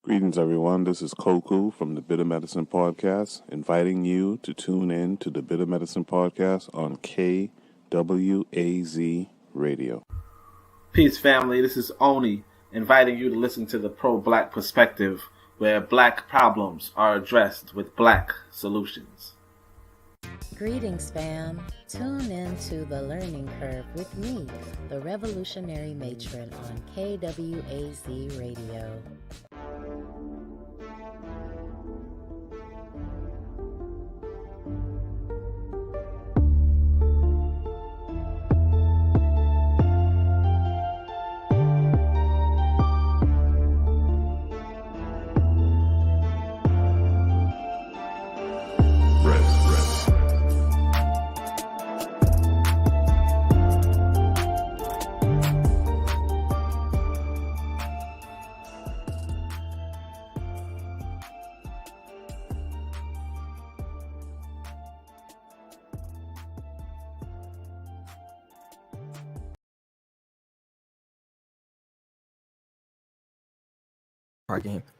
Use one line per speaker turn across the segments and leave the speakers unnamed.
Greetings, everyone. This is Koku from the Bitter Medicine Podcast, inviting you to tune in to the Bitter Medicine Podcast on KWAZ Radio.
Peace, family. This is Oni, inviting you to listen to the pro-black perspective, where black problems are addressed with black solutions.
Greetings, fam. Tune in to The Learning Curve with me, the revolutionary matron on KWAZ Radio.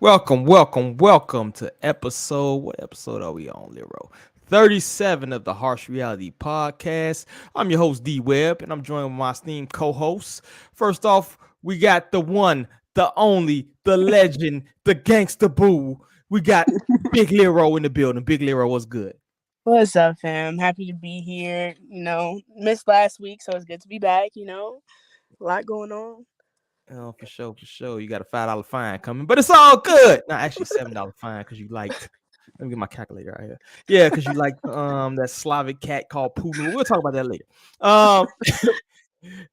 Welcome to episode. What episode are we on, Lero? 37 of the Harsh Reality Podcast. I'm your host, D-Web, and I'm joined with my esteemed co-hosts. First off, we got the one, the only, the legend, the gangster boo. We got Big Lero in the building. Big Lero, what's good?
What's up, fam? Happy to be here. Missed last week, so it's good to be back. A lot going on.
Oh, for sure. You got a $5 fine coming, but it's all good. No, actually $7 fine because you liked. Let me get my calculator right here. Yeah, because you liked that Slavic cat called Poodle. We'll talk about that later.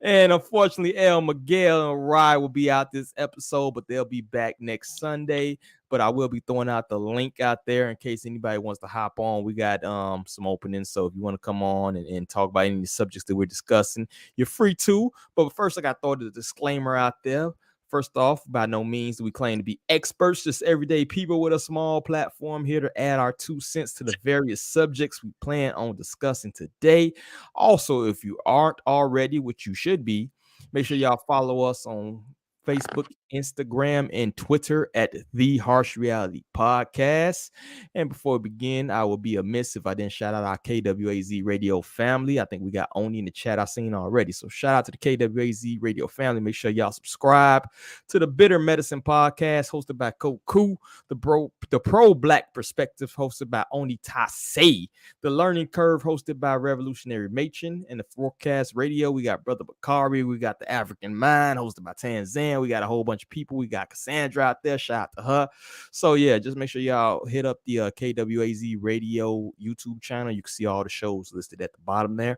And unfortunately, El Miguel and Rye will be out this episode, but they'll be back next Sunday. But I will be throwing out the link out there in case anybody wants to hop on. We got some openings, so if you want to come on and talk about any of the subjects that we're discussing, you're free to. But first, I got to throw the disclaimer out there. First off, by no means do we claim to be experts, just everyday people with a small platform here to add our 2 cents to the various subjects we plan on discussing today. Also, if you aren't already, which you should be, make sure y'all follow us on Facebook, Instagram, and Twitter at The Harsh Reality Podcast. And before we begin, I would be amiss if I didn't shout out our KWAZ Radio family. I think we got Oni in the chat I've seen already. So shout out to the KWAZ Radio family. Make sure y'all subscribe to the Bitter Medicine Podcast hosted by Koku, the pro-black perspective hosted by Oni Tasei, the Learning Curve hosted by Revolutionary Matron, and the Forecast Radio. We got Brother Bakari. We got the African Mind hosted by Tanzan. We got a whole bunch of people. We got Cassandra out there. Shout out to her. So yeah, just make sure y'all hit up the KWAZ Radio YouTube channel. You can see all the shows listed at the bottom there.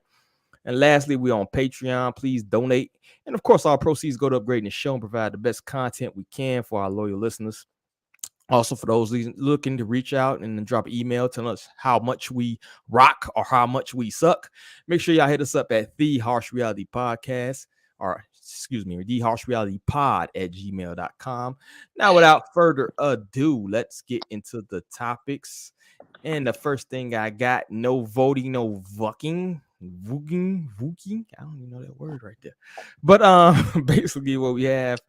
And lastly, we're on Patreon. Please donate. And of course, all proceeds go to upgrading the show and provide the best content we can for our loyal listeners. Also, for those looking to reach out and then drop an email telling us how much we rock or how much we suck, make sure y'all hit us up at The Harsh Reality Podcast, or The Harsh Reality Pod at gmail.com. Now, without further ado, let's get into the topics. And the first thing I got, no voting, no vucking. Vucking. I don't even know that word right there. But basically what we have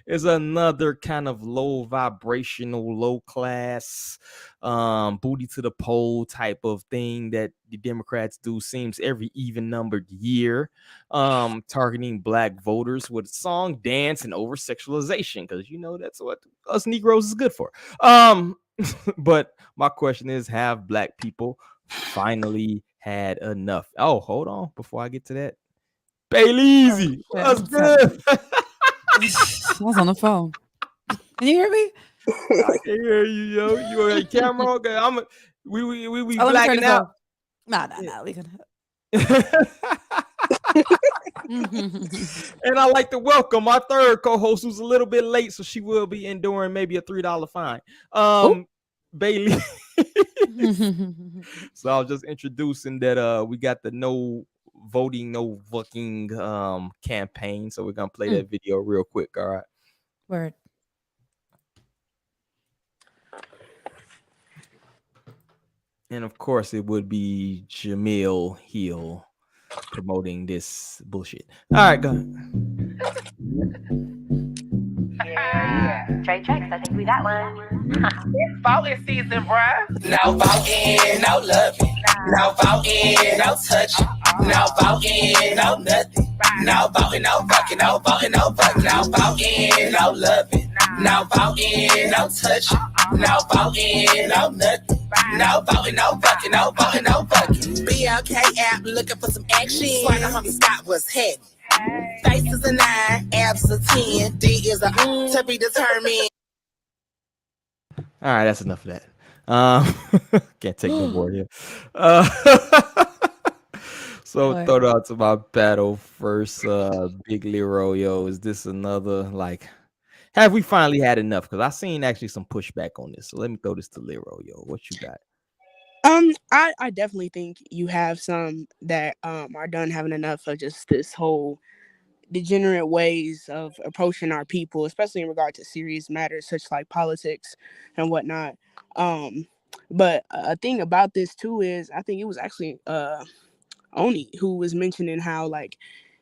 is another kind of low vibrational, low class, booty to the pole type of thing that the Democrats do, seems every even numbered year, targeting black voters with song, dance, and oversexualization, because that's what us Negroes is good for. But my question is, have black people finally had enough? Oh, hold on before I get to that. Bailey, what's good?
I was on the phone. Can you hear me?
I can hear you, yo. You on camera? Okay, we blacking out.
Nah, we can.
And I like to welcome my third co-host, who's a little bit late, so she will be enduring maybe a $3 fine. Bailey. So I was just introducing that we got the no voting, no vucking campaign. So we're gonna play that video real quick. All right.
Word.
And of course, it would be Jamil Hill promoting this bullshit. All right, go ahead.
Yeah. Trey check. I think we got one.
It's voting season, bruh.
No voting, no loving. No voting, no touching. No voting, no nothing. No voting, no vucking. No voting, no vucking. No voting, no loving. No voting, no touching. No voting, no nothing. No voting, no vucking. No voting, no vucking. BLK app looking for some action. Swagger homie Scott was heavy. Face is a 9, abs is a 10. D is a to be determined.
All right, that's enough of that. Can't take no more here. So
What?
throw it out to my battle first. Big Leroy, yo, is this another like? Have we finally had enough? Because I seen actually some pushback on this. So let me throw this to Leroy, yo. What you got?
I definitely think you have some that are done having enough of just this whole degenerate ways of approaching our people, especially in regard to serious matters such like politics and whatnot. But a thing about this too is I think it was actually Oni who was mentioning how like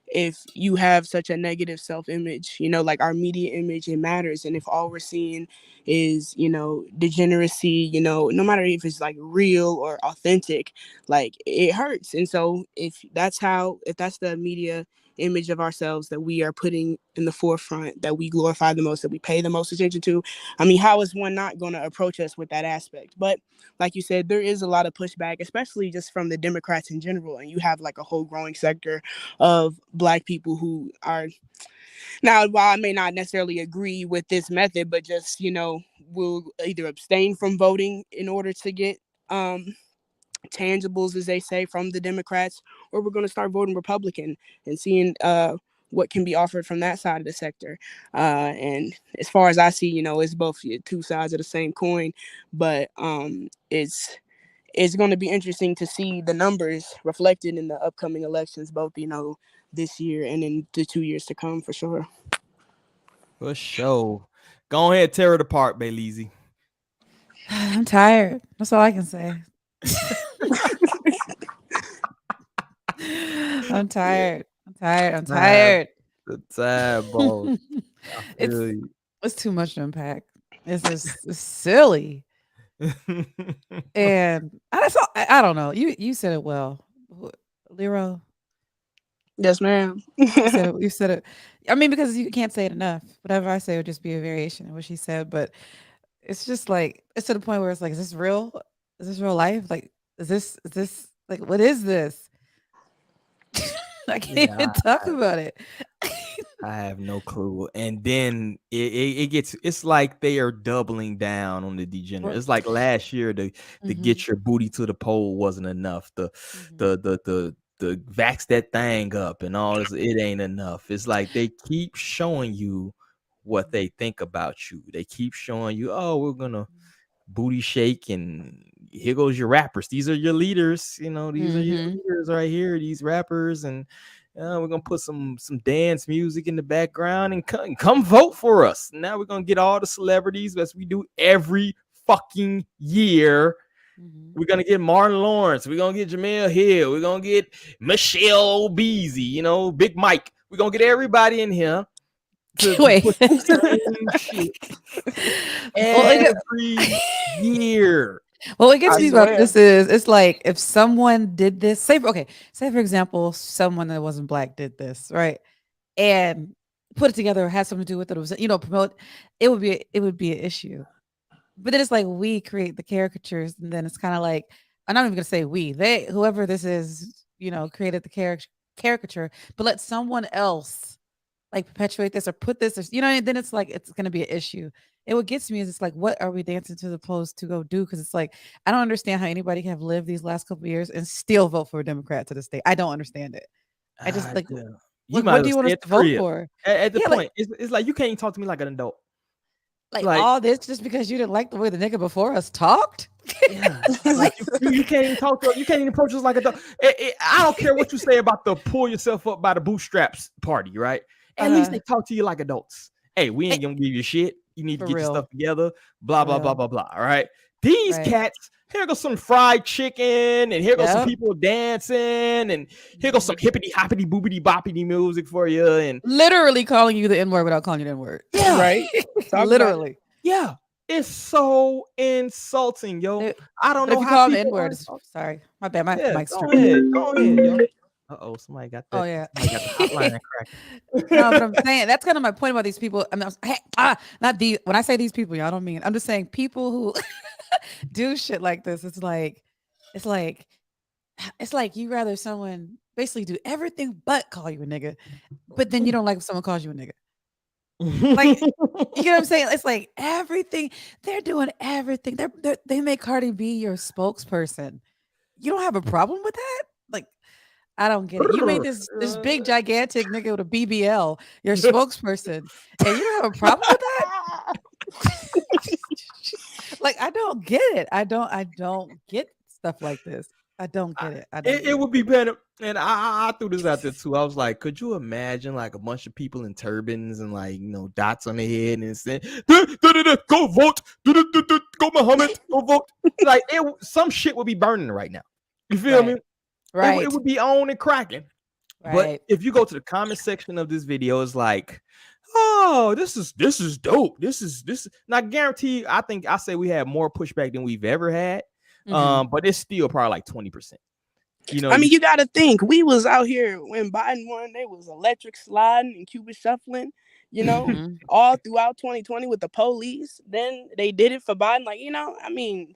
if you have such a negative self-image, like our media image, it matters. And if all we're seeing is, degeneracy, no matter if it's like real or authentic, like it hurts. And so if that's the media image of ourselves that we are putting in the forefront, that we glorify the most, that we pay the most attention to, I mean, how is one not going to approach us with that aspect? But like you said, there is a lot of pushback, especially just from the Democrats in general. And you have like a whole growing sector of Black people who are now, while I may not necessarily agree with this method, but just, will either abstain from voting in order to get tangibles, as they say, from the Democrats, or we're going to start voting Republican and seeing what can be offered from that side of the sector. And as far as I see, it's both two sides of the same coin, but it's going to be interesting to see the numbers reflected in the upcoming elections, both, this year and in the 2 years to come, for sure.
For sure. Go ahead, tear it apart, Bayleezy.
I'm tired. That's all I can say. I'm tired. I'm tired.
The time, bro.
It's too much to unpack. It's silly. And I don't know. You said it well, Leroy.
Yes, ma'am.
You said it. I mean, because you can't say it enough. Whatever I say would just be a variation of what she said. But it's just like, it's to the point where it's like, is this real? Is this real life? Like, is this like, what is this? I can't even talk about it.
I have no clue. And then it's like they are doubling down on the degenerate. It's like last year to get your booty to the pole wasn't enough. The vax that thing up and all this, it ain't enough. It's like they keep showing you what they think about you. They keep showing you, oh, we're gonna booty shake, and here goes your rappers. These are your leaders, these are your leaders right here, these rappers, and we're gonna put some dance music in the background and come vote for us. Now we're gonna get all the celebrities as we do every fucking year. We're gonna get Martin Lawrence, we're gonna get Jamel Hill, we're gonna get Michelle Beasley, Big Mike. We're gonna get everybody in here
Wait.
to put the same shit every year.
Well, what gets me about this is it's like if someone did this, say for example, someone that wasn't Black did this, right? And put it together or had something to do with it, was promote, it would be an issue. But then it's like we create the caricatures, and then it's kind of like, I'm not even gonna say whoever this is, created the caricature, but let someone else like perpetuate this or put this, and then it's like it's gonna be an issue. And what gets me is it's like, what are we dancing to the polls to go do? Because it's like, I don't understand how anybody can have lived these last couple of years and still vote for a Democrat to this day. I don't understand it. I just what do you want us to vote for?
At the point, it's like you can't even talk to me like an adult.
Like all this just because you didn't like the way the nigga before us talked?
Yeah. Like you can't even talk to, you can't even approach us like adult. I don't care what you say about the pull yourself up by the bootstraps party, right? At least they talk to you like adults. Hey, we ain't gonna give you shit. You need to get your stuff together. Blah, blah, blah, blah, blah. All right. These cats, here goes some fried chicken, and here goes some people dancing, and here goes some hippity hoppity boopity boppity music for you, and
literally calling you the N-word without calling you the N-word.
Yeah.
Right? Literally.
Yeah, it's so insulting, yo.
They-
I don't
But if
know
you
how
call them
people are
N-words,
insulted.
sorry, my bad, my
Yeah,
mic's
go
turned.
ahead, yo. Uh-oh, somebody got
Oh
that.
yeah.
Somebody got the hotline
No, but I'm
cracking.
saying that's kind of my point about these people. I mean, not the when I say these people, y'all don't mean. I'm just saying people who do shit like this. It's like, it's like you rather someone basically do everything but call you a nigga, but then you don't like if someone calls you a nigga. Like, you get what I'm saying? It's like everything they're doing, everything. They make Cardi B your spokesperson. You don't have a problem with that? Like, I don't get it. You made this big gigantic nigga with a BBL your spokesperson, and you don't have a problem with that? Like, I don't get it. I don't get stuff like this. I don't get it. I don't get
It
it.
would be better. And I threw this out there too. I was like, could you imagine like a bunch of people in turbans and like, you know, dots on their head and saying, go vote, go Muhammad, go vote. Like some shit would be burning right now. You feel me?
Right. Right.
It would be on and cracking. But
Right.
if you go to the comment section of this video, it's like, oh, this is dope. This is. And I guarantee you, I think I say we had more pushback than we've ever had. But it's still probably like 20%. You know,
I mean, you got to think we was out here when Biden won. They was electric sliding and Cuba shuffling, you know, all throughout 2020 with the police. Then they did it for Biden. Like, you know, I mean,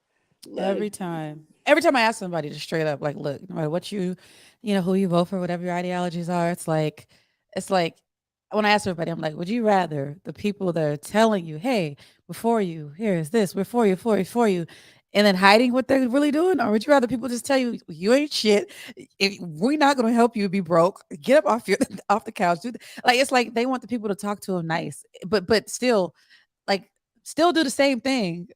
Every time I ask somebody to straight up, like, look, no matter what you know, who you vote for, whatever your ideologies are, it's like when I ask everybody, I'm like, would you rather the people that are telling you, hey, before you, here's this, we're for you, and then hiding what they're really doing, or would you rather people just tell you you ain't shit? If we're not going to help you be broke, get up off your off the couch. Like, it's like they want the people to talk to them nice, but still, like, still do the same thing.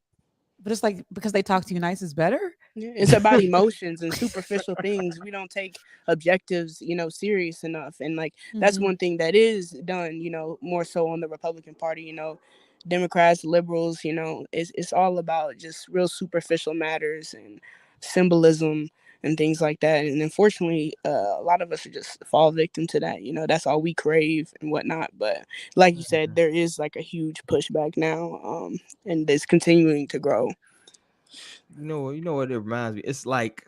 But it's like because they talk to you nice is better.
It's about emotions and superficial things. We don't take objectives, you know, serious enough. And like that's one thing that is done, you know, more so on the Republican Party, you know, Democrats, liberals, you know, it's all about just real superficial matters and symbolism and things like that. And unfortunately, a lot of us are just fall victim to that. You know, that's all we crave and whatnot. But like you said, there is like a huge pushback now, and it's continuing to grow.
You know what it reminds me? It's like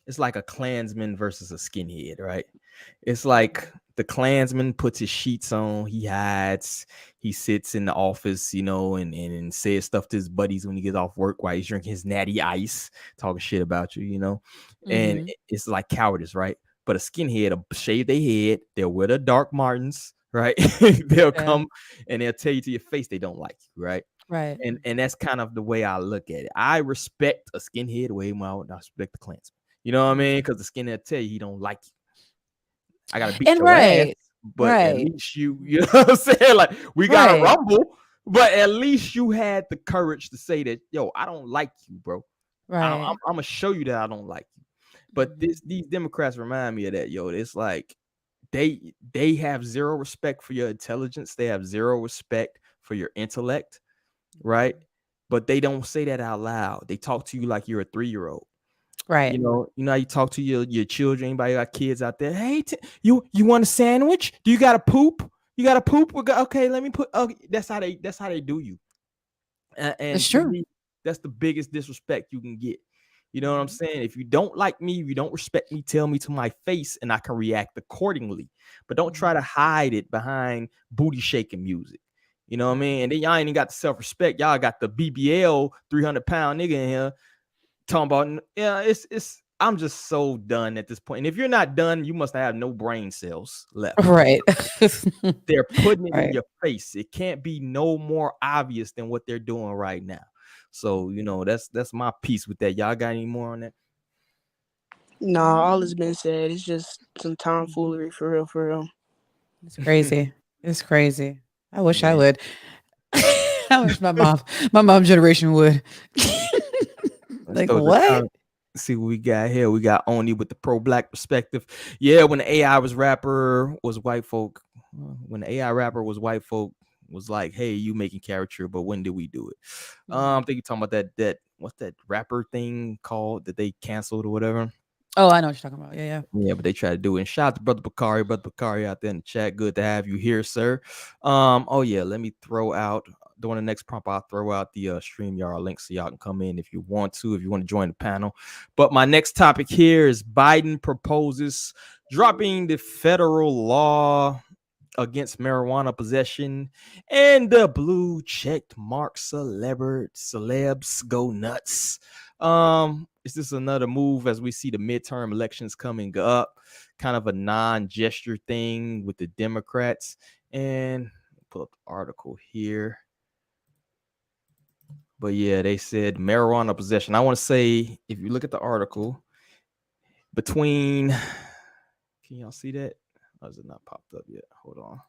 a Klansman versus a skinhead, right? It's like the Klansman puts his sheets on, he hides, he sits in the office, you know, and says stuff to his buddies when he gets off work while he's drinking his natty ice, talking shit about you, you know. And it's like cowardice, right? But a skinhead will shave their head, they'll wear the Dark Martens, right? They'll come and they'll tell you to your face they don't like you, right?
Right.
And that's kind of the way I look at it. I respect a skinhead way more than I respect the Klansman. You know what I mean? Because the skinhead tell you he don't like you. I gotta beat your ass, but at least you know what I'm saying? Like, we gotta rumble, but at least you had the courage to say that, yo, I don't like you, bro.
Right.
I'm gonna show you that I don't like you. But these Democrats remind me of that, yo. It's like they have zero respect for your intelligence, they have zero respect for your intellect, right? But they don't say that out loud. They talk to you like you're a 3-year-old.
Right.
You know how you talk to your children. Anybody got kids out there? Hey, you want a sandwich? Do you got a poop? You got a poop? Okay, let me put. Okay, that's how they do you. And
it's true.
Me, that's the biggest disrespect you can get. You know what I'm saying? If you don't like me, if you don't respect me, tell me to my face, and I can react accordingly. But don't try to hide it behind booty shaking music. You know what I mean? And then y'all ain't even got the self-respect. Y'all got the BBL 300-pound nigga in here talking about, yeah, it's I'm just so done at this point. And if you're not done, you must have no brain cells left.
Right.
They're putting it in your face. It can't be no more obvious than what they're doing right now. So, you know, that's my piece with that. Y'all got any more on that?
No, all has been said. It's just some tomfoolery for real.
It's crazy. It's crazy. I wish I would. I wish my mom generation would. Like, what?
See what we got here. We got Oni with the pro-black perspective. Yeah, when the AI rapper was white folk, was like, hey, you making caricature, but when did we do it? I think you're talking about that what's that rapper thing called that they canceled or whatever.
Oh, I know what you're talking about. Yeah.
Yeah, but they tried to do it. And shout out to Brother Bakari out there in the chat. Good to have you here, sir. Oh yeah, let me throw out during the next prompt, I'll throw out the StreamYard link so y'all can come in if you want to join the panel. But my next topic here is Biden proposes dropping the federal law against marijuana possession, and the blue checked mark celebs go nuts. Is this another move as we see the midterm elections coming up? Kind of a non-gesture thing with the Democrats. And pull up the article here. But yeah, they said marijuana possession. I want to say, if you look at the article, between, can y'all see that? Or is it not popped up yet? Hold on.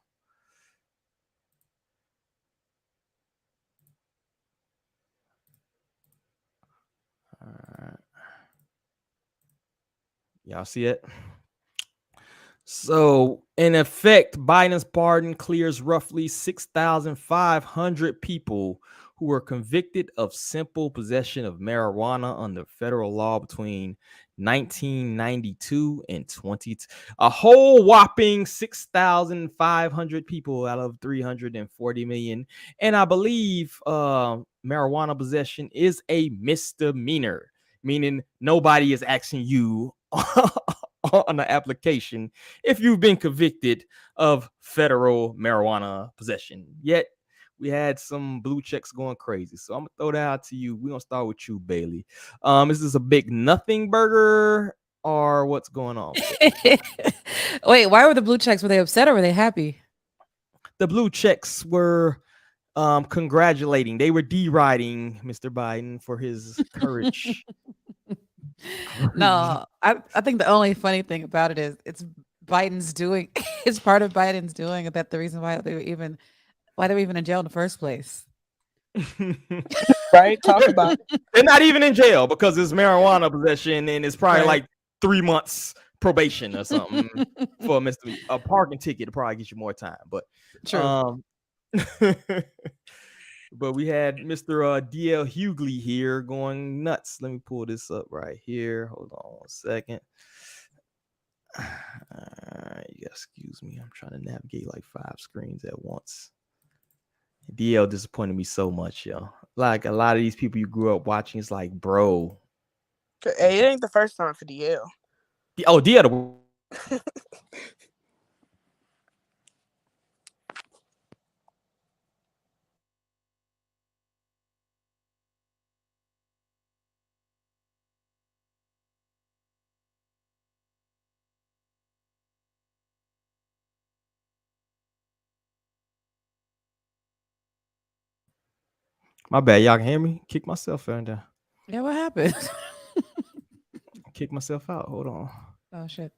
All right. Y'all see it? So, in effect, Biden's pardon clears roughly 6,500 people who were convicted of simple possession of marijuana under federal law between 1992 and 20. A whole whopping 6,500 people out of 340 million. And I believe marijuana possession is a misdemeanor, meaning nobody is asking you on the application if you've been convicted of federal marijuana possession. Yet we had some blue checks going crazy. So I'm gonna throw that out to you. We're gonna start with you, Bailey. Is this a big nothing burger or what's going on?
Wait, why were the blue checks? Were they upset or were they happy?
The blue checks were congratulating. They were deriding Mr. Biden for his courage.
No, I think the only funny thing about it is it's Biden's doing. It's part of Biden's doing. That the reason why they were even in jail in the first place.
Right? Talk about it.
They're not even in jail because it's marijuana possession and it's probably like 3 months probation or something for a misdemeanor. A parking ticket to probably get you more time, but
true.
But we had Mr. DL Hughley here going nuts. Let me pull this up right here. Hold on 1 second. Excuse me. I'm trying to navigate like 5 screens at once. DL disappointed me so much, yo. Like a lot of these people you grew up watching, it's like, bro.
Hey, it ain't the first time for DL.
Oh, DL. My bad. Y'all can hear me? Kick myself out there.
Yeah, what happened?
Kick myself out. Hold on.
Oh, shit.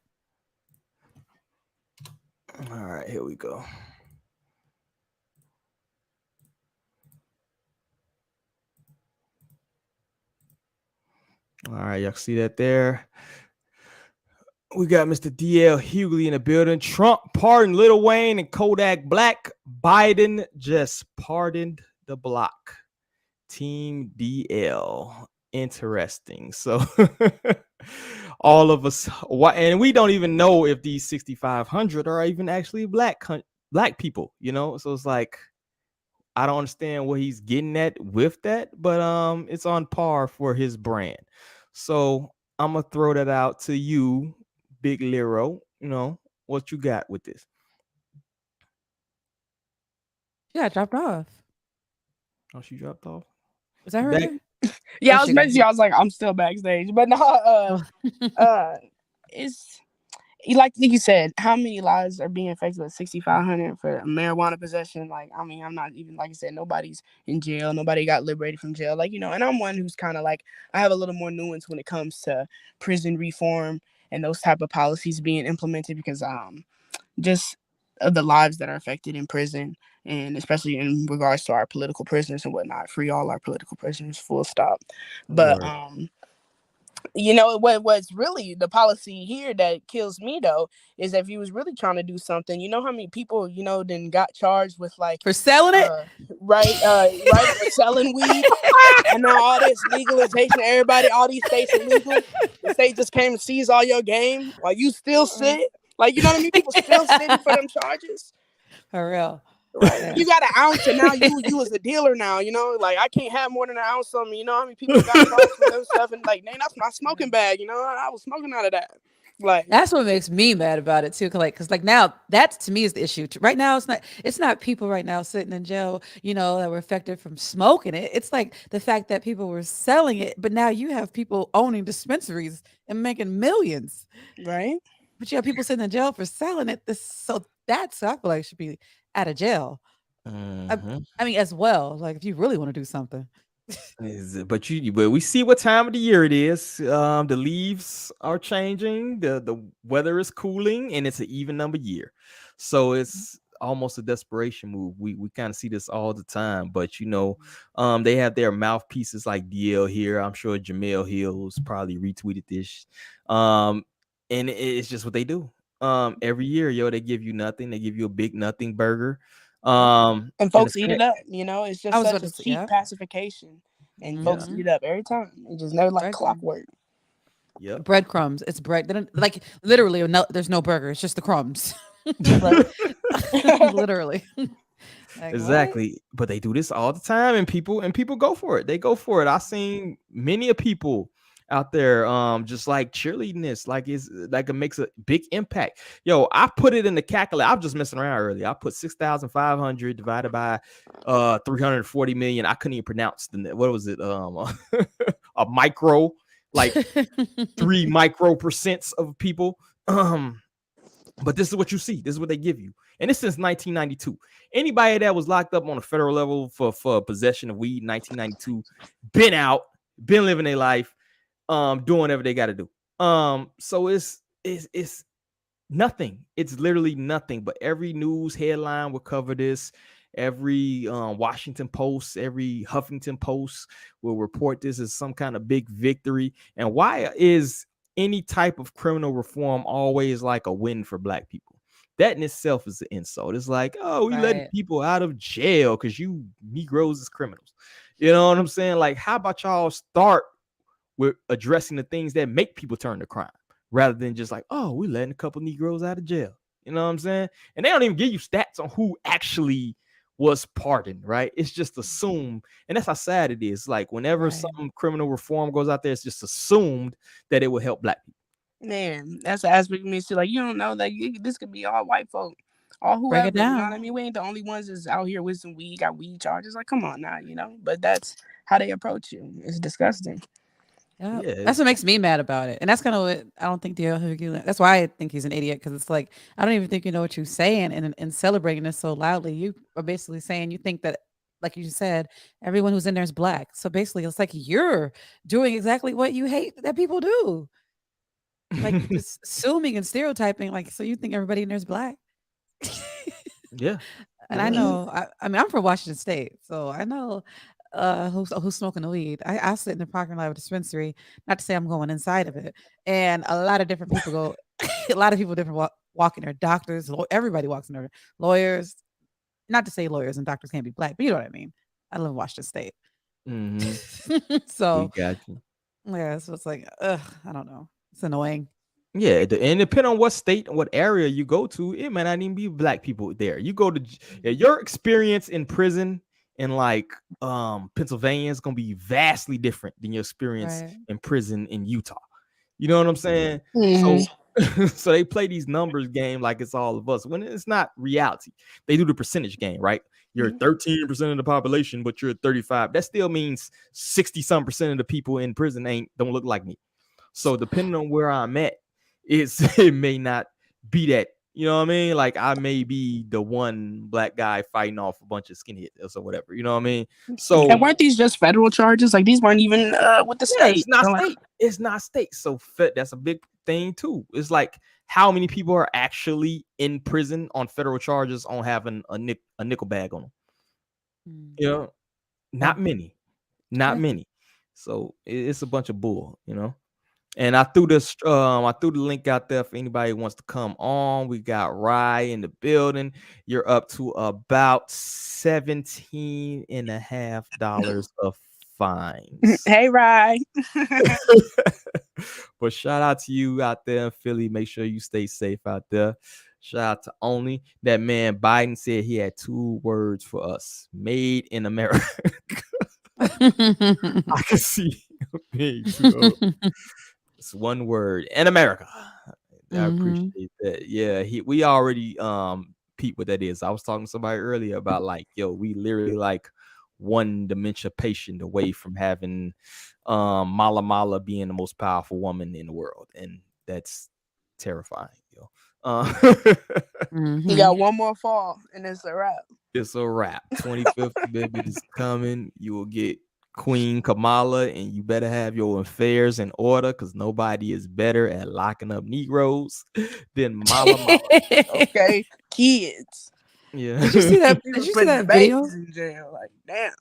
All right, here we go. All right, y'all see that there? We got Mr. DL Hughley in the building. Trump pardoned Lil Wayne and Kodak Black. Biden just pardoned the block. Team DL. Interesting. So all of us, and we don't even know if these 6,500 are even actually black people, you know? So it's like, I don't understand what he's getting at with that, but it's on par for his brand. So I'm gonna throw that out to you, Big Lero. You know what you got with this?
Yeah, dropped off.
Oh, she dropped off.
Is that her?
Yeah, I was messaging you. I was like, I'm still backstage, but no. It's like you said, how many lives are being affected with 6,500 for marijuana possession? Like, I mean, I'm not even, like I said, nobody's in jail. Nobody got liberated from jail. Like, you know, and I'm one who's kind of like, I have a little more nuance when it comes to prison reform and those type of policies being implemented because just of the lives that are affected in prison, and especially in regards to our political prisoners and whatnot. Free all our political prisoners, full stop. But you know what's really the policy here that kills me though is if he was really trying to do something. You know how many people then got charged with like
for selling it,
right, for selling weed, and now all this legalization. Everybody, all these states are legal. The state just came and seize all your game while you still sit. Like, you know what I mean? People still sitting for them charges.
For real.
Right. You got an ounce and now you as a dealer now, you know, like I can't have more than an ounce of me, you know. I mean, people got charged for those stuff and like, man, that's my smoking bag, you know. I was smoking out of that. Like
that's what makes me mad about it too. Cause like now that to me is the issue. Right now, it's not people right now sitting in jail, you know, that were affected from smoking it. It's like the fact that people were selling it, but now you have people owning dispensaries and making millions.
right.
But you have people sitting in jail for selling it. So that's I feel like should be out of jail. I mean, as well, like if you really want to do something.
But we see what time of the year it is. The leaves are changing, the weather is cooling, and it's an even number year. So it's almost a desperation move. We kind of see this all the time. But you know, they have their mouthpieces like DL here. I'm sure Jamel Hills probably retweeted this. And it's just what they do. Every year, they give you nothing. They give you a big nothing burger.
And folks eat it up, you know. It's just such a cheap pacification. And folks eat it up every time. It just never like clockwork.
Yeah, breadcrumbs. It's bread. They don't, like literally, there's no burger. It's just the crumbs. Literally. Like,
exactly.
What?
But they do this all the time, and people go for it. They go for it. I've seen many of people out there just like cheerleading this, like it's like it makes a big impact. Yo, I put it in the calculator. I was just messing around earlier. I put 6,500 divided by 340 million. I couldn't even pronounce what was it? A micro, like 3 micro percents of people. But this is what you see. This is what they give you. And it's since 1992. Anybody that was locked up on a federal level for possession of weed in 1992, been out, been living their life, doing whatever they got to do. So it's nothing. It's literally nothing. But every news headline will cover this. Every Washington Post, every Huffington Post will report this as some kind of big victory. And why is any type of criminal reform always like a win for Black people? That in itself is an insult. It's like, oh, we letting people out of jail because you Negroes is criminals. You know what I'm saying? Like, how about y'all start with addressing the things that make people turn to crime rather than just like, oh, we letting a couple Negroes out of jail. You know what I'm saying? And they don't even give you stats on who actually was pardoned, right? It's just assumed. And that's how sad it is. Like whenever some criminal reform goes out there, it's just assumed that it will help Black people.
Man, that's the aspect of me too. Like, you don't know that this could be all white folk, all whoever. You know what I mean? We ain't the only ones that's out here with some weed, got weed charges. Like, come on now, you know. But that's how they approach you. It's disgusting.
Yeah, that's what makes me mad about it, and that's kind of what I don't think that's why I think he's an idiot, because it's like I don't even think you know what you're saying, and celebrating this so loudly. You are basically saying you think that, like you said, everyone who's in there is Black. So basically, it's like you're doing exactly what you hate that people do, like just assuming and stereotyping. Like, so you think everybody in there is Black?
Yeah,
and I know. I mean, I'm from Washington State, so I know. Who's smoking the weed. I sit in the parking lot of a dispensary, not to say I'm going inside of it, and a lot of different people go. A lot of people walk in there. Doctors, everybody walks in there. Lawyers, not to say lawyers and doctors can't be Black, but you know what I mean. I live in Washington State. So
we got you.
Yeah, so it's like, I don't know. It's annoying.
Yeah, and depending on what state, what area you go to, it might not even be Black people there. You go to your experience in prison in like Pennsylvania is gonna be vastly different than your experience in prison in Utah. You know what I'm saying? So they play these numbers game like it's all of us when it's not reality. They do the percentage game, right? You're 13% of the population, but you're 35. That still means 60-some% of the people in prison don't look like me. So depending on where I'm at, it may not be that. You know what I mean? Like I may be the one Black guy fighting off a bunch of skinheads or whatever. You know what I mean? So
and weren't these just federal charges? Like these weren't even with the state.
It's not state. It's not state. So that's a big thing too. It's like how many people are actually in prison on federal charges on having a nickel bag on them? You know, not many. So it's a bunch of bull. You know. And I threw the link out there for anybody who wants to come on. We got Rye in the building. You're up to about $17.50 of fines.
Hey, Rye.
But shout out to you out there in Philly. Make sure you stay safe out there. Shout out to Only. That man Biden said he had 2 words for us: made in America. I can see being too. It's 1 word in America. I appreciate that. Yeah, we already peep what that is. I was talking to somebody earlier about like, yo, we literally like 1 dementia patient away from having Mala Mala being the most powerful woman in the world, and that's terrifying, yo.
He got 1 more fall, and it's a wrap.
It's a wrap. 25th Amendment is coming. You will get Queen Kamala, and you better have your affairs in order, because nobody is better at locking up Negroes than Mala Mala.
Okay, kids.
Yeah.
Did you see that?
He
Did
was
you see
putting
that video?
babies in jail. Like, damn.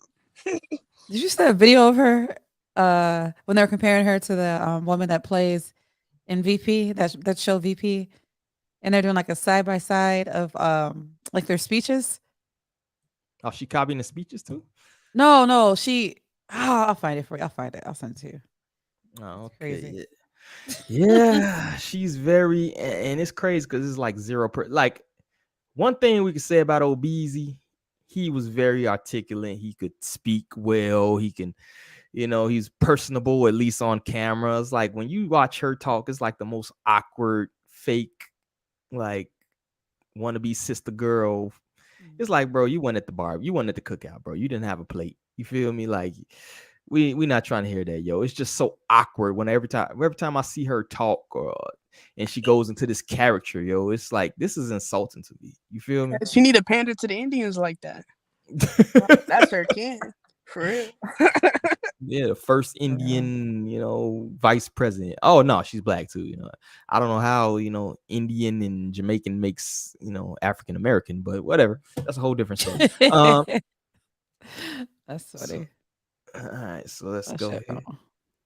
Did you see that video of her when they were comparing her to the woman that plays in VP, that show VP, and they're doing like a side by side of like their speeches?
Oh, she copying the speeches too?
No, she. I'll find it for you. I'll find it. I'll send it to you.
Oh,
It's crazy.
Yeah, she's very, and it's crazy because it's like 0 like, one thing we could say about Obeezy, he was very articulate. He could speak well. He can, he's personable, at least on camera. It's like when you watch her talk, it's like the most awkward, fake, like wannabe sister girl. It's like, bro, you went at the bar, you went at the cookout, bro. You didn't have a plate. You feel me? Like, we not trying to hear that, yo. It's just so awkward when every time I see her talk and she goes into this character, yo, it's like, this is insulting to me. You feel me?
She need to pander to the Indians like that. That's her kin, for real.
Yeah, the first Indian, vice president. Oh no, she's black too. I don't know how Indian and Jamaican makes African American, but whatever. That's a whole different story.
That's funny.
All right, so let's
Oh,
go
shit.
ahead.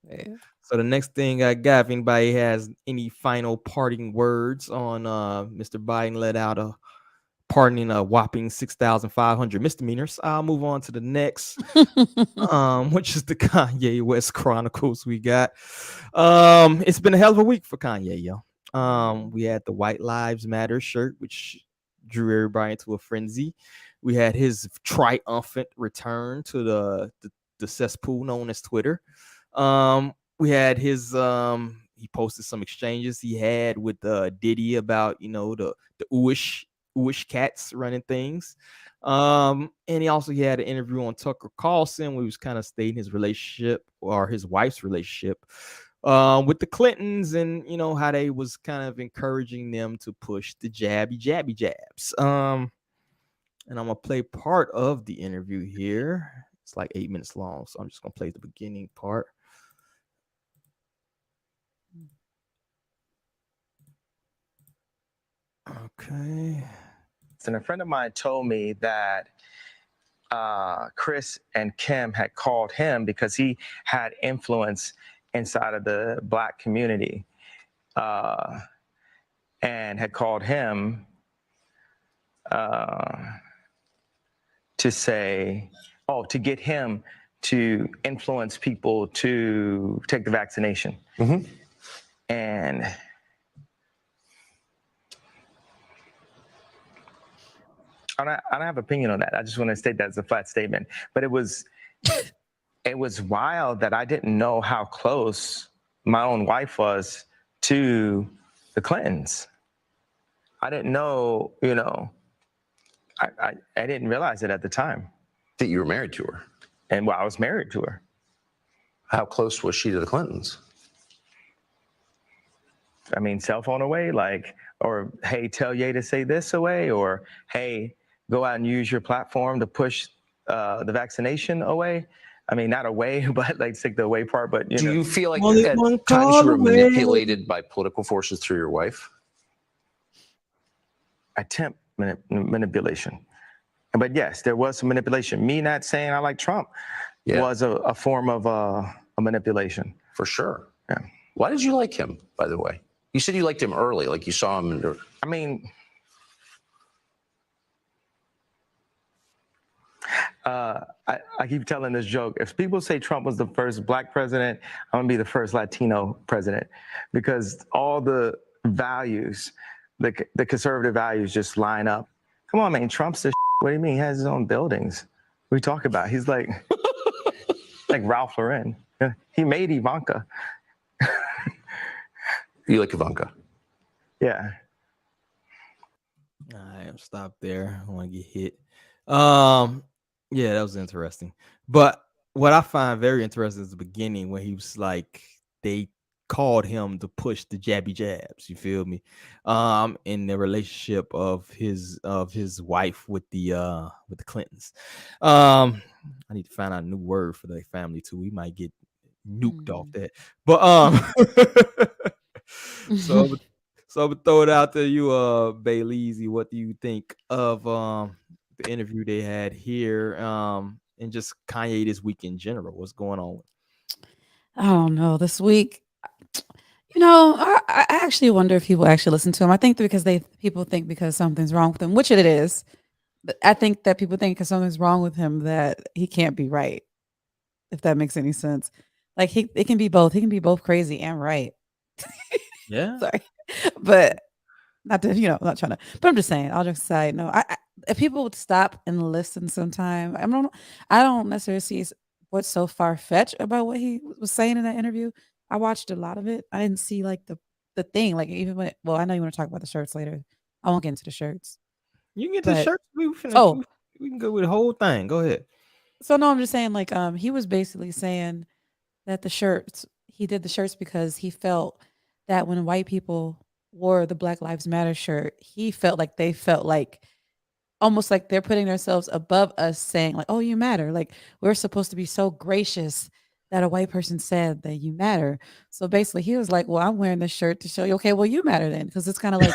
Yeah.
So the next thing I got, if anybody has any final parting words on Mr. Biden let out a pardoning a whopping 6,500 misdemeanors, I'll move on to the next, which is the Kanye West Chronicles we got. It's been a hell of a week for Kanye, yo. We had the White Lives Matter shirt, which drew everybody into a frenzy. We had his triumphant return to the cesspool known as Twitter. We had his he posted some exchanges he had with Diddy about the ooish cats running things. And he also had an interview on Tucker Carlson where he was kind of stating his relationship, or his wife's relationship, with the Clintons, and how they was kind of encouraging them to push the jabby jabs. And I'm gonna play part of the interview here. It's like 8 minutes long, so I'm just gonna play the beginning part. Okay.
And a friend of mine told me that Chris and Kim had called him because he had influence inside of the Black community, and had called him to say, to get him to influence people to take the vaccination.
Mm-hmm.
And I don't have opinion on that. I just want to state that as a flat statement. But it was wild that I didn't know how close my own wife was to the Clintons. I didn't know, I didn't realize it at the time.
That you were married to her.
And I was married to her.
How close was she to the Clintons?
I mean, cell phone away, or hey, tell Ye to say this away, or hey, go out and use your platform to push the vaccination away. I mean, not away, but take the away part. But
do you feel like
Only
at
one
times
call
you were
away.
manipulated by political forces through your wife?
Attempt manipulation. But yes, there was some manipulation. Me not saying I like Trump was a form of a manipulation.
For sure.
Yeah.
Why did you like him, by the way? You said you liked him early, like you saw him.
I mean, I keep telling this joke. If people say Trump was the first Black president, I'm gonna be the first Latino president, because all the values the conservative values just line up. Come on, man, Trump's the what do you mean? He has his own buildings. What are you talking about? He's like like Ralph Lauren. He made Ivanka.
You like Ivanka?
Yeah.
All right, I'll stop there. I want to get hit. Yeah, that was interesting. But what I find very interesting is the beginning when he was like, they called him to push the jabby jabs. You feel me? In the relationship of his wife with the Clintons. I need to find out a new word for their family too. We might get nuked off that. But so I'm gonna throw it out to you, Bayleezy. What do you think of the interview they had here, and just Kanye this week in general? What's going on?
I don't know. This week, I actually wonder if people actually listen to him. I think because people think because something's wrong with him, which it is. But I think that people think because something's wrong with him that he can't be right. If that makes any sense. Like it can be both. He can be both crazy and right.
Yeah.
Sorry. But not to, I'm not trying to, but I'm just saying, I'll just say, no, I if people would stop and listen sometime, I don't necessarily see what's so far-fetched about what he was saying in that interview. I watched a lot of it. I didn't see like the thing, like even when, I know you want to talk about the shirts later. I won't get into the shirts.
You can get to the shirts. We can go with the whole thing. Go ahead.
So no, I'm just saying, like, he was basically saying that he did the shirts because he felt that when white people wore the Black Lives Matter shirt, he felt like they felt like almost like they're putting themselves above us, saying like, "Oh, you matter." Like we're supposed to be so gracious that a white person said that you matter. So basically, he was like, "Well, I'm wearing this shirt to show you, okay, well, you matter then," because it's kind of like,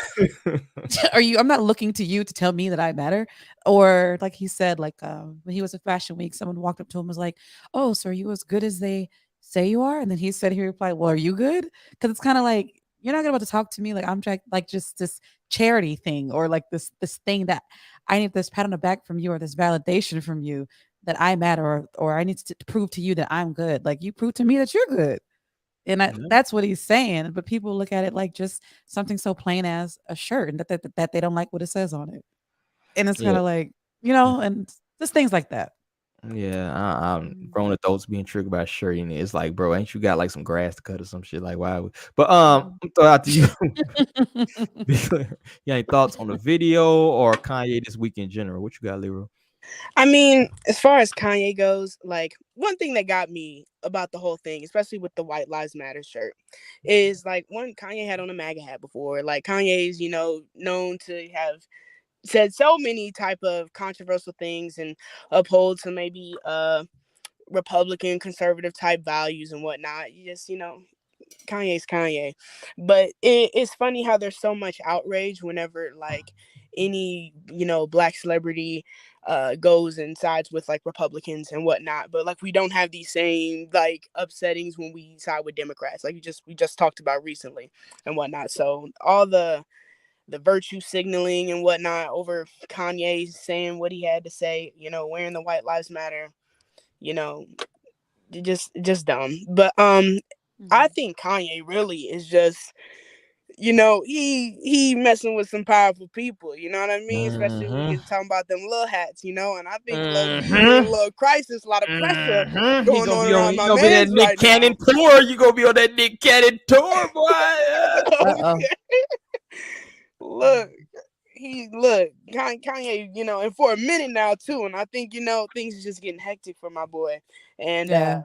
I'm not looking to you to tell me that I matter. Or like he said, like when he was at Fashion Week, someone walked up to him and was like, "Oh, so are you as good as they say you are?" And then he replied, "Well, are you good?" Because it's kind of like you're not about to talk to me like I'm like just this charity thing, or like this thing that I need this pat on the back from you or this validation from you that I matter, or I need to prove to you that I'm good. Like you prove to me that you're good. And that's what he's saying. But people look at it like just something so plain as a shirt, and that they don't like what it says on it. And it's kind of like, and just things like that.
Yeah, I'm grown adults being triggered by a shirt, and it's like, bro, ain't you got like some grass to cut or some shit? Like, why? But throw out to you. You any thoughts on the video or Kanye this week in general? What you got, Leroy?
I mean, as far as Kanye goes, like one thing that got me about the whole thing, especially with the White Lives Matter shirt, is like one, Kanye had on a MAGA hat before. Like Kanye's, known to have said so many type of controversial things and uphold some maybe Republican conservative type values and whatnot. You just, Kanye's Kanye. But it's funny how there's so much outrage whenever like any, black celebrity goes and sides with like Republicans and whatnot. But like we don't have these same like upsettings when we side with Democrats, like we just talked about recently and whatnot. So all the virtue signaling and whatnot over Kanye saying what he had to say, wearing the White Lives Matter, just dumb. But I think Kanye really is just, he messing with some powerful people, you know what I mean? Especially when we get talking about them little hats, and I think low key a little crisis, a lot of pressure going on around my man's right now.
Cannon tour. You gonna be on that Nick Cannon tour, boy.
Look, Kanye, and for a minute now too, and I think things are just getting hectic for my boy, and I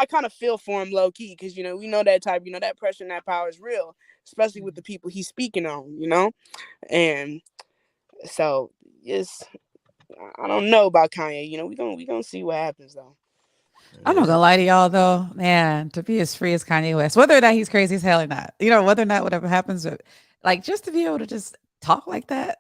kind of feel for him low key because we know that type, that pressure and that power is real, especially with the people he's speaking on, and so I don't know about Kanye, we gonna see what happens though.
I'm not gonna lie to y'all though, man, to be as free as Kanye West, whether or not he's crazy as hell or not, whether or not whatever happens, like just to be able to just talk like that,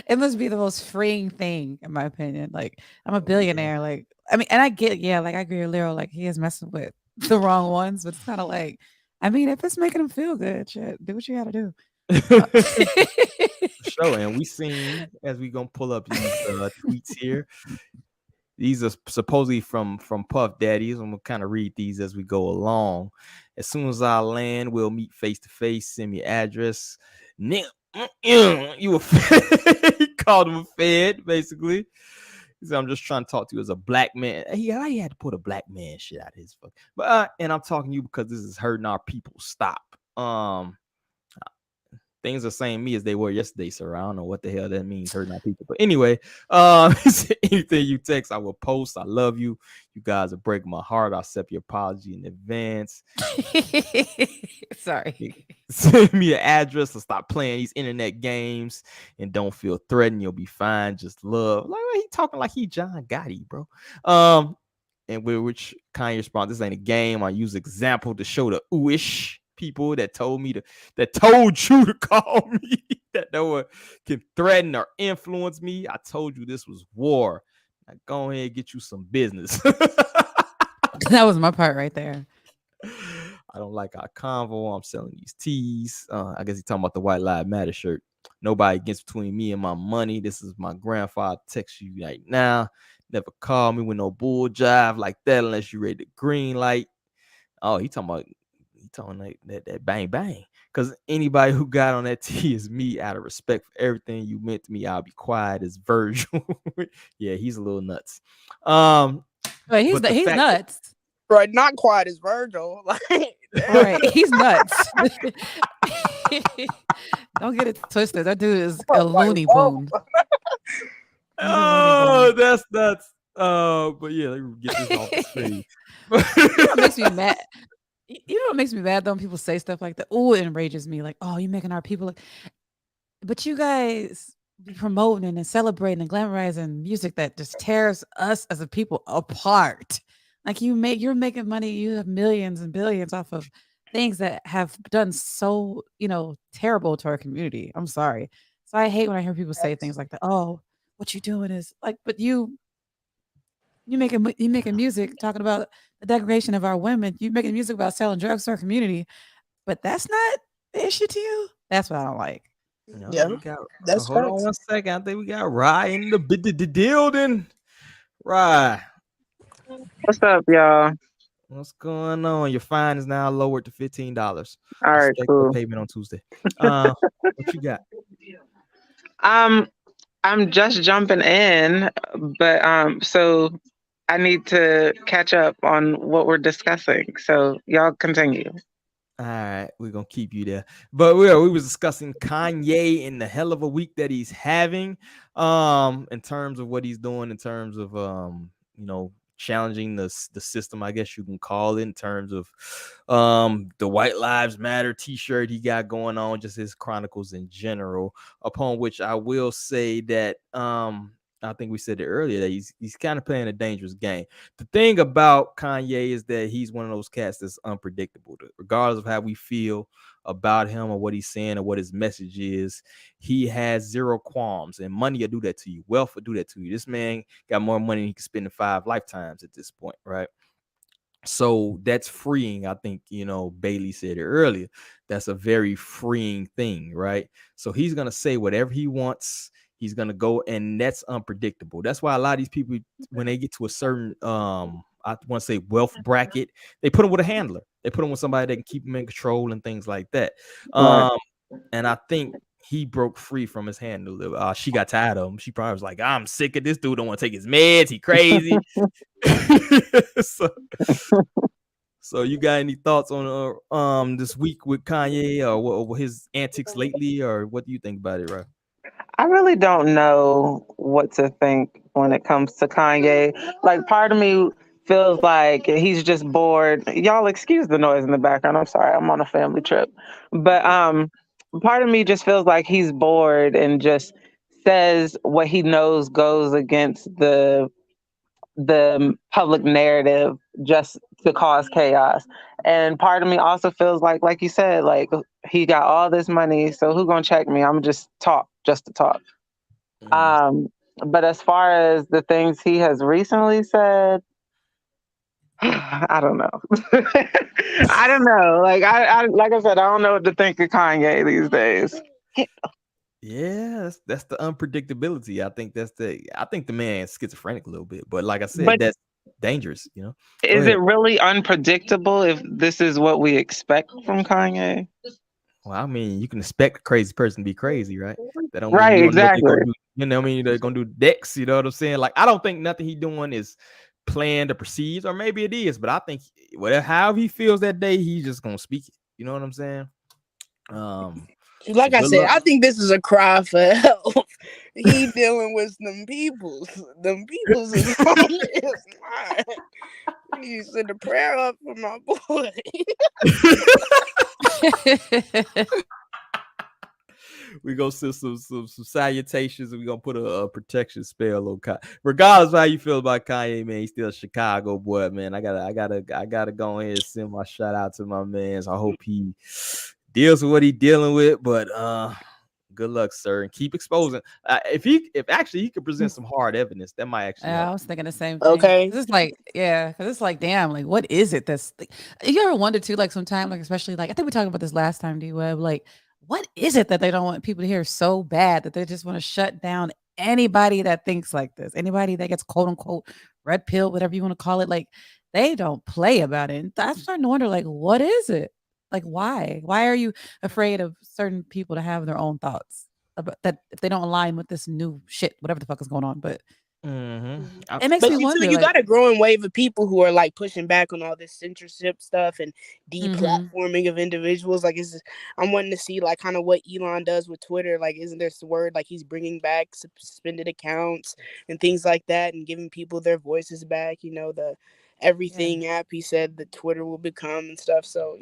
it must be the most freeing thing in my opinion. Like I'm a billionaire, like I mean, and I get, like I agree with Lero, like he is messing with the wrong ones, but it's kind of like, I mean, if it's making him feel good, shit, do what you gotta do.
Sure, and we seen as we gonna pull up these tweets here. These are supposedly from Puff Daddies. I'm gonna kind of read these as we go along. As soon as I land, we'll meet face to face. Send me address. You a fed. He called him a fed, basically. He said, I'm just trying to talk to you as a black man. He had to put a black man shit out of his fuck. But and I'm talking to you because this is hurting our people. Stop. Things are saying me as they were yesterday, sir. I don't know what the hell that means, hurting our people. But anyway, anything you text, I will post. I love you. You guys are breaking my heart. I'll accept your apology in advance.
Sorry.
Send me an address to stop playing these internet games and don't feel threatened. You'll be fine. Just love. Like he talking like he John Gotti, bro. And with which Kanye responds, this ain't a game. I use example to show the ooish people that told you to call me, that no one can threaten or influence me. I told you this was war. Now go ahead and get you some business.
That was my part right there.
I don't like our convo. I'm selling these teas. I guess he's talking about the White Lives Matter shirt. Nobody gets between me and my money. This is my grandfather. Text you right now. Never call me with no bull jive like that unless you read the green light. Oh, he talking like that bang bang. Because anybody who got on that tee is me. Out of respect for everything you meant to me, I'll be quiet as Virgil. Yeah, he's a little nuts.
But he's nuts.
Right, not quiet as Virgil.
Right, he's nuts. Don't get it twisted. That dude is a looney bone.
Oh, that's nuts. But yeah, let me get this off the screen.
You know what makes me mad? You know what makes me mad though? When people say stuff like that. Oh, it enrages me. Like, oh, you're making our people look. But you guys be promoting and celebrating and glamorizing music that just tears us as a people apart. Like you're making money. You have millions and billions off of things that have done so, terrible to our community. I'm sorry. So I hate when I hear people say things like that. Oh, what you doing is like, but you making music talking about the degradation of our women. You making music about selling drugs to our community, but that's not the issue to you. That's what I don't like.
Yeah, that's
hold on one second. I think we got Rye in the building. Rye,
What's up, y'all?
what's going on? Your fine is now lowered to $15.
All right,
Expect
cool.
the payment on Tuesday. What you got?
I'm just jumping in, but so I need to catch up on what we're discussing. So y'all continue.
All right, we're gonna keep you there. But we was discussing Kanye and the hell of a week that he's having, in terms of what he's doing, in terms of challenging the system, I guess you can call it, in terms of the White Lives Matter t-shirt he got going on, just his chronicles in general. Upon which I will say that I think we said it earlier that he's kind of playing a dangerous game. The thing about Kanye is that he's one of those cats that's unpredictable. Regardless of how we feel about him or what he's saying or what his message is, he has zero qualms, and money will do that to you. Wealth will do that to you. This man got more money than he can spend in 5 lifetimes at this point, right? So that's freeing. I think, Bailey said it earlier. That's a very freeing thing, right? So he's going to say whatever he wants. He's going to go, and that's unpredictable. That's why a lot of these people, when they get to a certain, I want to say wealth bracket, they put them with a handler. They put them with somebody that can keep them in control and things like that. And I think he broke free from his handler. She got tired of him. She probably was like, I'm sick of this dude. Don't want to take his meds. He crazy. So you got any thoughts on this week with Kanye or his antics lately, or what do you think about it, right?
I really don't know what to think when it comes to Kanye. Like, part of me feels like he's just bored. Y'all excuse the noise in the background. I'm sorry. I'm on a family trip. But part of me just feels like he's bored and just says what he knows goes against the public narrative just to cause chaos. And part of me also feels like you said, like, he got all this money, so who gonna check me? I'm just to talk. But as far as the things he has recently said, I don't know. I don't know. Like I said, I don't know what to think of Kanye these days.
Yeah, that's the unpredictability. I think the man is schizophrenic a little bit, but like I said, that's dangerous.
Is it really unpredictable if this is what we expect from Kanye?
Well, I mean, you can expect a crazy person to be crazy, right? That don't mean
Right,
you don't know what they're
exactly.
gonna do. You know what I mean? They're gonna do decks, you know what I'm saying? Like, I don't think nothing he doing is planned or perceived, or maybe it is, but I think whatever however he feels that day, he's just gonna speak it. You know what I'm saying? So
Like I
good
said,
luck.
I think this is a cry for help. He dealing with them peoples. Them peoples is on his mind. You send a prayer up for my boy.
We gonna send some salutations, and we gonna put a protection spell on Kanye. Regardless of how you feel about Kanye, man, he's still a Chicago boy, man. I gotta go ahead and send my shout out to my man. I hope he deals with what he's dealing with, but good luck, sir, and keep exposing. If actually he could present some hard evidence, that might actually
Yeah, I
help.
was thinking the same thing.
Okay.
Cause it's like, cause it's like, damn, like, what is it that's like, you ever wonder too, like, sometimes, like, especially, like, I think we talked about this last time, D-Web, like, what is it that they don't want people to hear so bad that they just want to shut down anybody that thinks like this, anybody that gets quote unquote red pill, whatever you want to call it, like, they don't play about it. And I'm starting to wonder, like, what is it? Like, why? Why are you afraid of certain people to have their own thoughts about that if they don't align with this new shit, whatever the fuck is going on? But it makes
But
me
you too,
wonder,
you
like,
got a growing wave of people who are like pushing back on all this censorship stuff and
mhm.
deplatforming of individuals. Like, I'm wanting to see like kind of what Elon does with Twitter. Like, isn't there some word like he's bringing back suspended accounts and things like that, and giving people their voices back? You know, the
Yeah.
everything app he said that Twitter will become and stuff. So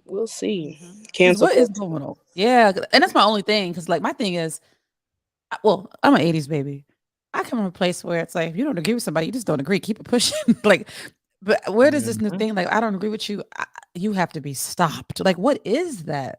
we'll see.
Because
Cancel
what is
culture.
going on? Yeah, and that's my only thing. Because like my thing is, well, I'm an '80s baby. I come from a place where it's like if you don't agree with somebody, you just don't agree. Keep it pushing. Like, but where does this new
Mhm.
thing? Like, I don't agree with you. You have to be stopped. Like, what is that?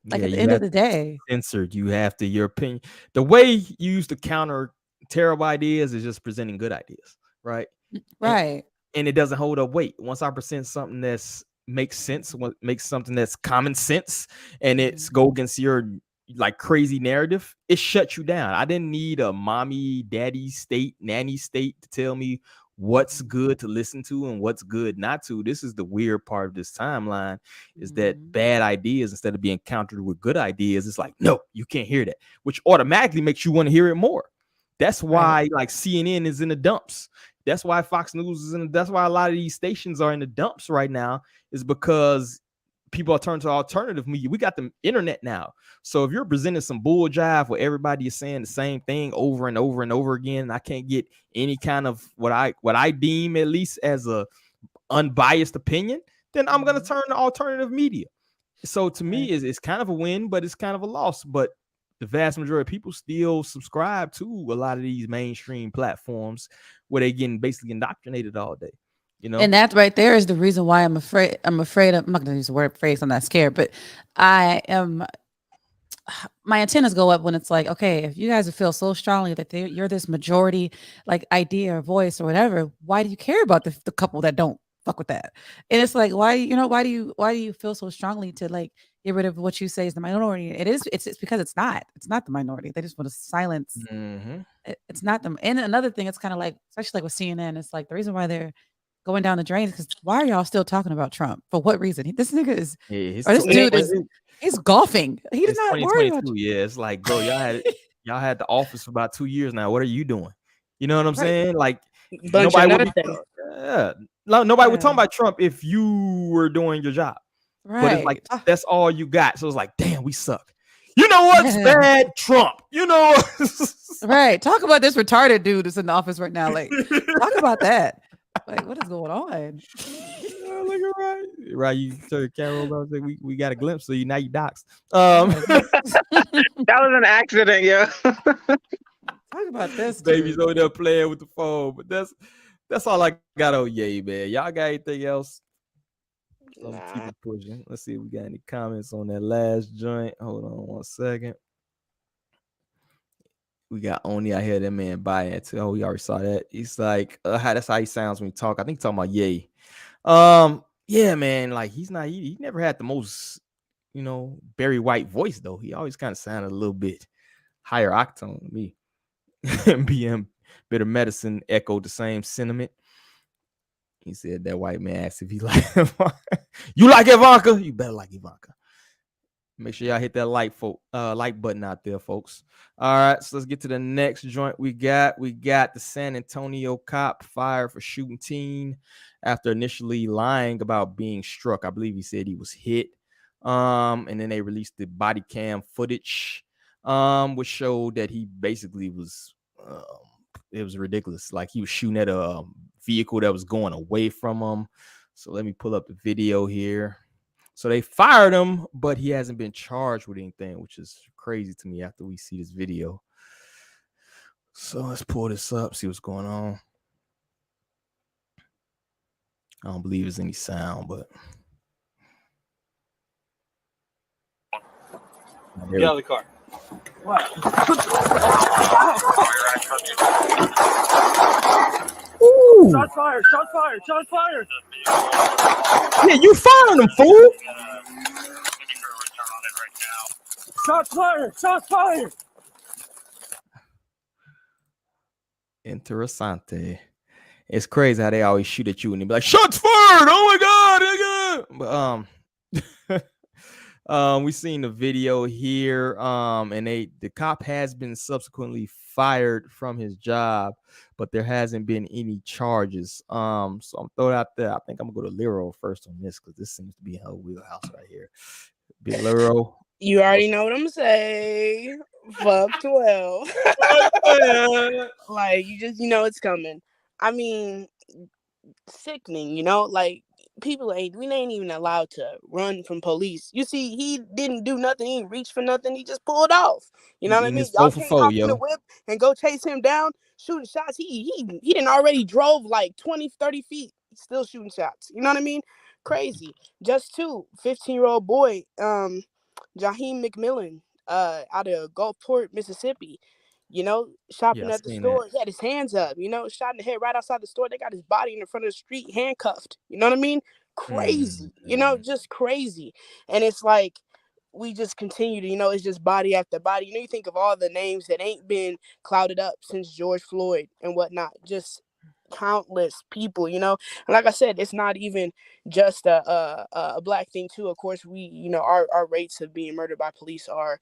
Like
Yeah,
at the
you
end of
have
the
to be
day,
censored. You have to your opinion. The way you use to counter terrible ideas is just presenting good ideas, right? And,
right?
and it doesn't hold up weight. Once I present something that's makes sense, what makes something that's common sense, and it's go against your like crazy narrative, it shuts you down. I didn't need a mommy, daddy state, nanny state to tell me what's good to listen to and what's good not to. This is the weird part of this timeline, is that bad ideas, instead of being countered with good ideas, it's like, no, you can't hear that, which automatically makes you want to hear it more. That's why like CNN is in the dumps. That's why Fox News is in. That's why a lot of these stations are in the dumps right now, is because people are turning to alternative media. We got the internet now. So if you're presenting some bull jive where everybody is saying the same thing over and over and over again, and I can't get any kind of what I deem at least as a unbiased opinion, then I'm gonna turn to alternative media. So to me, it's kind of a win, but it's kind of a loss. But the vast majority of people still subscribe to a lot of these mainstream platforms where they're getting basically indoctrinated all day. You know,
And that right there is the reason why I'm afraid. I'm afraid of. I'm not going to use the word phrase. I'm not scared, but I am. My antennas go up when it's like, okay, if you guys feel so strongly that you're this majority, like idea or voice or whatever, why do you care about the couple that don't fuck with that? And it's like, why do you feel so strongly to like get rid of what you say is the minority? It's because it's not the minority. They just want to silence. It's not them. And another thing, it's kind of like, especially like with CNN, it's like the reason why they're going down the drain is because why are y'all still talking about Trump? For what reason? This nigga is,
yeah,
or this dude is, he's golfing. He does
it's
not worry about
2022. Yeah, it's like, bro, y'all had the office for about 2 years now. What are you doing? You know what I'm
right.
saying? Like
Bunch of
nobody would be,
nothing.
yeah, nobody would talk
Yeah.
about Trump if you were doing your job. But it's like
Right.
that's all you got. So it's like, damn, we suck. You know what's bad? Trump. You know
Right. Talk about this retarded dude that's in the office right now. Like, talk about that. Like, what is going on?
Look at right. You turn the camera over and say, we got a glimpse of you. Now you doxed.
That was an accident, yo.
Talk about this,
Baby's
dude.
over there playing with the phone. But that's all I got on Yay, man. Y'all got anything else? I'm keep it pushing. Let's see if we got any comments on that last joint. Hold on 1 second. We got Oni out here. That man buying it too. Oh, we already saw that. He's like, that's how he sounds when he talk. I think he's talking about Yay. Yeah, man. Like he never had the most, Barry White voice though. He always kind of sounded a little bit higher octane to me. BM Bitter Medicine echoed the same sentiment. He said that white man asked if he like Ivanka. You like Ivanka? You better like Ivanka. Make sure y'all hit that like button out there, folks. All right, so let's get to the next joint. We got the San Antonio cop fired for shooting teen after initially lying about being struck. I believe he said he was hit. And then they released the body cam footage, which showed that he basically was. It was ridiculous. Like he was shooting at a vehicle that was going away from him. So let me pull up the video here. So they fired him, but he hasn't been charged with anything, which is crazy to me after we see this video. So let's pull this up, see what's going on. I don't believe there's any sound, but
get out of the car. What?
Ooh.
Shots fired! Shots fired! Shots fired!
Yeah, you fired him, fool!
Shots fired! Shots fired!
Interessante. It's crazy how they always shoot at you and they be like, shots fired! Oh my god! But we seen the video here. And the cop has been subsequently fired from his job, but there hasn't been any charges. So I'm throwing out there. I think I'm gonna go to Lero first on this because this seems to be her wheelhouse right here. Big Lero.
You already know what I'm saying. Fuck 12. Like, you just, it's coming. I mean, sickening, like, we ain't even allowed to run from police. You see, he didn't do nothing. He didn't reach for nothing. He just pulled off. You know what I mean? Y'all can't hop in the whip and go chase him down, shooting shots. He didn't already drove like 20, 30 feet. He's still shooting shots. You know what I mean? Crazy. Just 15-year-old boy, Jaheim McMillan, out of Gulfport, Mississippi, shopping at the store. He had his hands up, shot in the head right outside the store. They got his body in the front of the street, handcuffed. You know what I mean? Crazy, just crazy. And it's like, we just continue to, it's just body after body. You think of all the names that ain't been clouded up since George Floyd and whatnot. Just countless people, and like I said, it's not even just a black thing too. Of course, we, our rates of being murdered by police are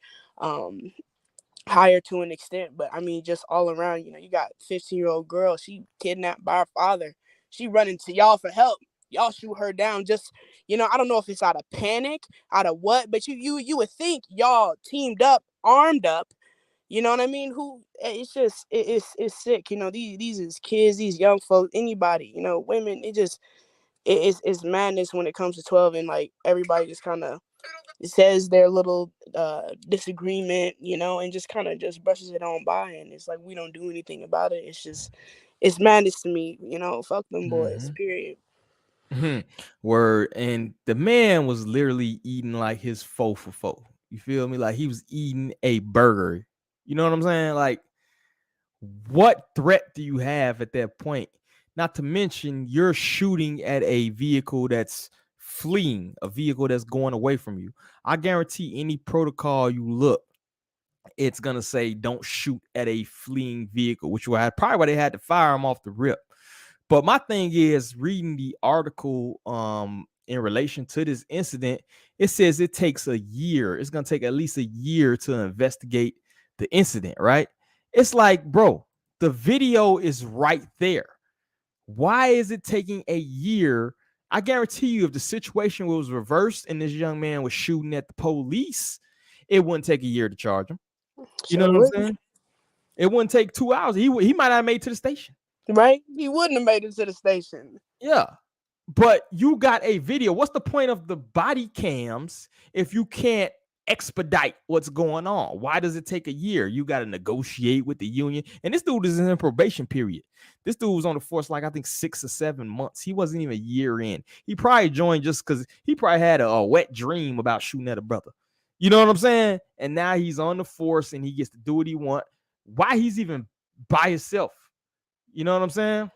higher to an extent, but I mean, just all around, you got 15-year-old girl, she kidnapped by her father, she running to y'all for help, y'all shoot her down. Just, I don't know if it's out of panic, out of what, but you would think y'all teamed up, armed up. You know what I mean? It's just, it's sick. These is kids, these young folks, anybody, women, it's madness when it comes to 12, and like everybody just kind of says their little disagreement, and just kind of just brushes it on by, and it's like we don't do anything about it. It's madness to me, fuck them boys, period.
Word. And the man was literally eating like his foe for foe. You feel me? Like he was eating a burger. You know what I'm saying? Like, what threat do you have at that point? Not to mention, you're shooting at a vehicle that's fleeing, a vehicle that's going away from you. I guarantee any protocol you look, it's gonna say don't shoot at a fleeing vehicle, which was probably why they had to fire him off the rip. But my thing is, reading the article in relation to this incident, it says it takes a year. It's gonna take at least a year to investigate the incident, right? It's like, bro, the video is right there. Why is it taking a year? I guarantee you, if the situation was reversed and this young man was shooting at the police, it wouldn't take a year to charge him. You know what I'm saying? It wouldn't take 2 hours. He might not have made it to the station.
Right? He wouldn't have made it to the station.
Yeah. But you got a video. What's the point of the body cams if you can't expedite what's going on? Why does it take a year? You got to negotiate with the union. And this dude is in probation period. This dude was on the force like, I think 6 or 7 months. He wasn't even a year in. He probably joined just because he probably had a wet dream about shooting at a brother. You know what I'm saying? And now he's on the force and he gets to do what he wants. Why he's even by himself? You know what I'm saying?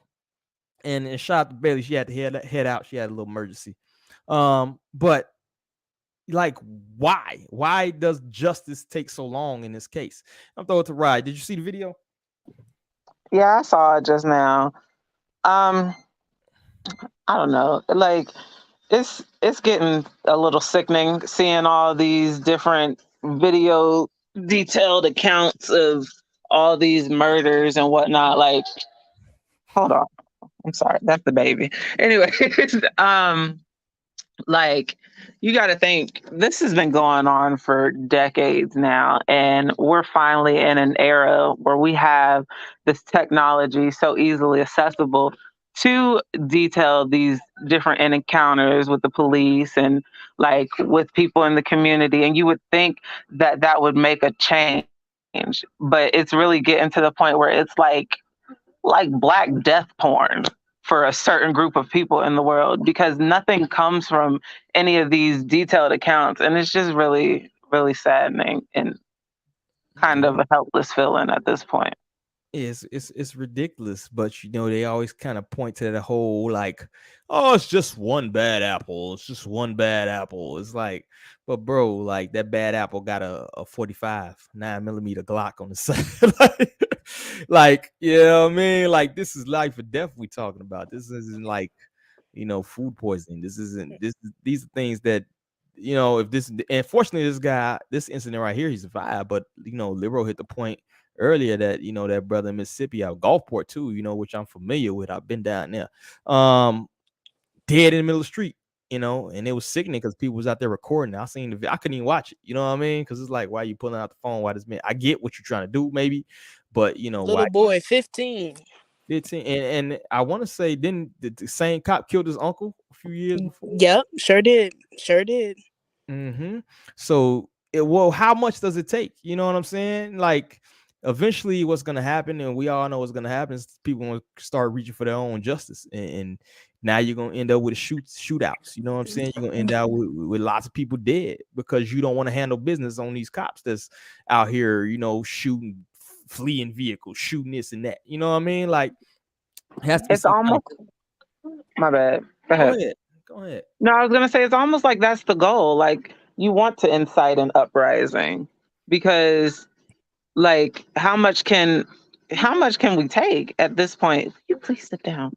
And shout out to Bailey. She had to head out. She had a little emergency. But like, why? Why does justice take so long in this case? I'm throwing it to Ryan. Did you see the video?
Yeah, I saw it just now. I don't know. Like, it's getting a little sickening seeing all these different video detailed accounts of all these murders and whatnot. Like, hold on, I'm sorry, that's the baby. Anyway, like, you got to think this has been going on for decades now, and we're finally in an era where we have this technology so easily accessible to detail these different encounters with the police and like with people in the community. And you would think that that would make a change, but it's really getting to the point where it's like black death porn for a certain group of people in the world, because nothing comes from any of these detailed accounts, and it's just really really saddening and kind of a helpless feeling at this point.
It's ridiculous, but you know they always kind of point to that whole like, oh, it's just one bad apple. It's just one bad apple. It's like, but bro, like that bad apple got a 45 9mm Glock on the side. like, you know what I mean? Like this is life or death we talking about. This isn't like, you know, food poisoning. These are things that, you know, if this, and fortunately this incident right here, he survived, but you know, Liberal hit the point earlier that, you know, that brother in Mississippi out Gulfport too, you know, which I'm familiar with. I've been down there. Dead in the middle of the street, you know, and it was sickening because people was out there recording. I seen I couldn't even watch it, you know what I mean? Because it's like, why are you pulling out the phone? Why this man? I get what you're trying to do, maybe, but you know,
Little
why
boy, 15.
15? And I want to say, didn't the same cop killed his uncle a few years before?
Yep, sure did. Sure did.
So, well, how much does it take? You know what I'm saying? Like, eventually, what's gonna happen, and we all know what's gonna happen, is people will start reaching for their own justice, and now you're gonna end up with shootouts. You know what I'm saying? You're gonna end out with lots of people dead because you don't want to handle business on these cops that's out here, you know, shooting, fleeing vehicles, shooting this and that. You know what I mean? Like, it has to be
It's
some kind
almost, my bad. Go
of. Go
ahead.
ahead. Go ahead.
No, I was gonna say it's almost like that's the goal. Like, you want to incite an uprising, because like how much can we take at this point? Will you please sit down?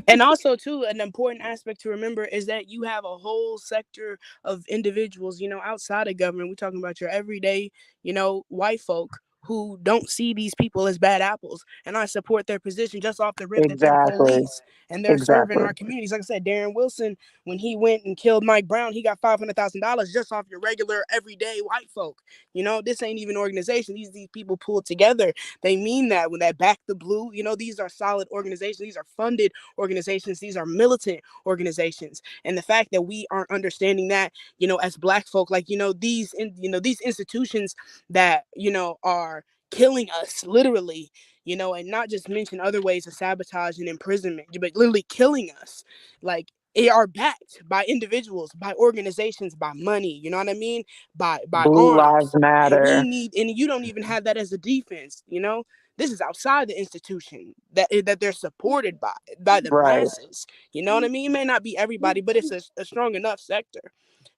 And also, too, an important aspect to remember is that you have a whole sector of individuals, you know, outside of government. We're talking about your everyday, you know, white folk who don't see these people as bad apples. And I support their position just off the rip that they're
Exactly.
police and they're serving
Exactly.
our communities. Like I said, Darren Wilson, when he went and killed Mike Brown, he got $500,000 just off your regular everyday white folk. You know, this ain't even an organization. These people pulled together. They mean that when they back the blue. You know, these are solid organizations. These are funded organizations. These are militant organizations. And the fact that we aren't understanding that, you know, as black folk, like, you know, these institutions that, you know, are killing us literally, you know, and not just mention other ways of sabotage and imprisonment, but literally killing us. Like, they are backed by individuals, by organizations, by money, you know what I mean? By
Blue Lives
arms. And we
Matter.
need, and you don't even have that as a defense, you know? This is outside the institution that they're supported by the
Right.
masses. You know what I mean? It may not be everybody, but it's a strong enough sector.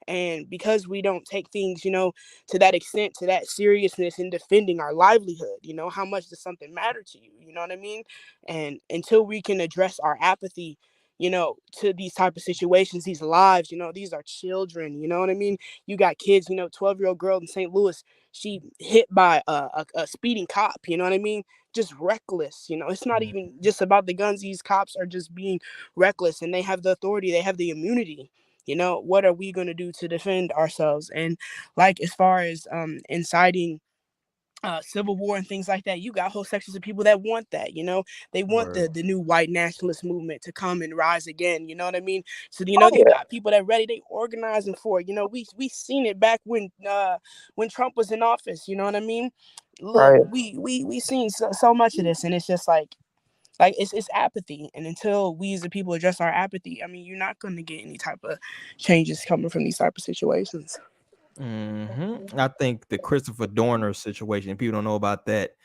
And because we don't take things, you know, to that extent, to that seriousness in defending our livelihood, you know, how much does something matter to you? You know what I mean? And until we can address our apathy, you know, to these type of situations, these lives, you know, these are children, you know what I mean? You got kids, you know, 12-year-old girl in St. Louis, she hit by a speeding cop, you know what I mean? Just reckless, you know, it's not even just about the guns. These cops are just being reckless, and they have the authority, they have the immunity. You know, what are we going to do to defend ourselves? And like, as far as inciting civil war and things like that, you got whole sections of people that want that. You know, they want the new white nationalist movement to come and rise again. You know what I mean? So, you know,
Oh
you
yeah.
got people that ready, they organizing for it. You know, we seen it back when Trump was in office. You know what I mean? Look,
Right.
we seen so much of this, and it's just like it's apathy. And until we as a people address our apathy, I mean, you're not going to get any type of changes coming from these type of situations.
I think the Christopher Dorner situation, people don't know about that,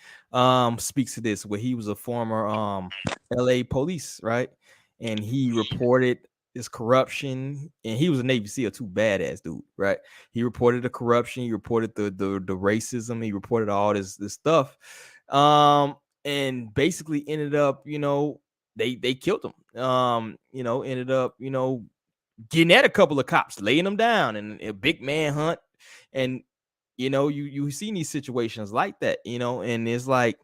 speaks to this, where he was a former LA police, right? And he reported this corruption, and he was a Navy SEAL too, badass dude, right? He reported the corruption, he reported the racism, he reported all this stuff. And basically ended up, you know, they killed him. You know, ended up, you know, getting at a couple of cops, laying them down, and a big manhunt. And you see these situations like that, and it's like,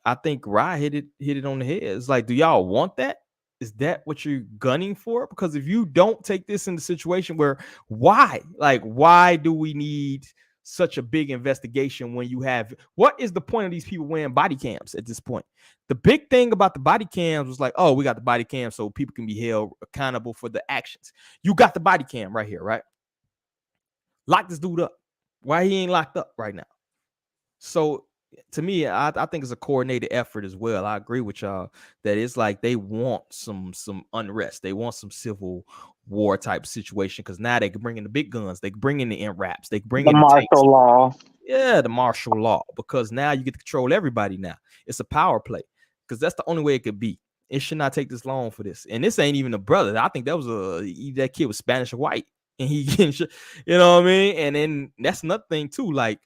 I think Rye hit it on the head. It's like, do y'all want that? Is that what you're gunning for? Because if you don't take this in the situation where, why do we need such a big investigation when you have, what is the point of these people wearing body cams at this point? The big thing about the body cams was like, oh, we got the body cam so people can be held accountable for the actions. You got the body cam right here, right? Lock this dude up. Why he ain't locked up right now? So to me, I think it's a coordinated effort as well. I agree with y'all that it's like they want some unrest. They want some civil war type situation, because now they can bring in the big guns. They can bring in the MRAPs. They can bring
The
in the tanks.
martial law.
Yeah, the martial law, because now you get to control everybody now. It's a power play, because that's the only way it could be. It should not take this long for this. And this ain't even a brother. I think that was that kid was Spanish or white. And he getting, you know what I mean? And then that's another thing too. Like,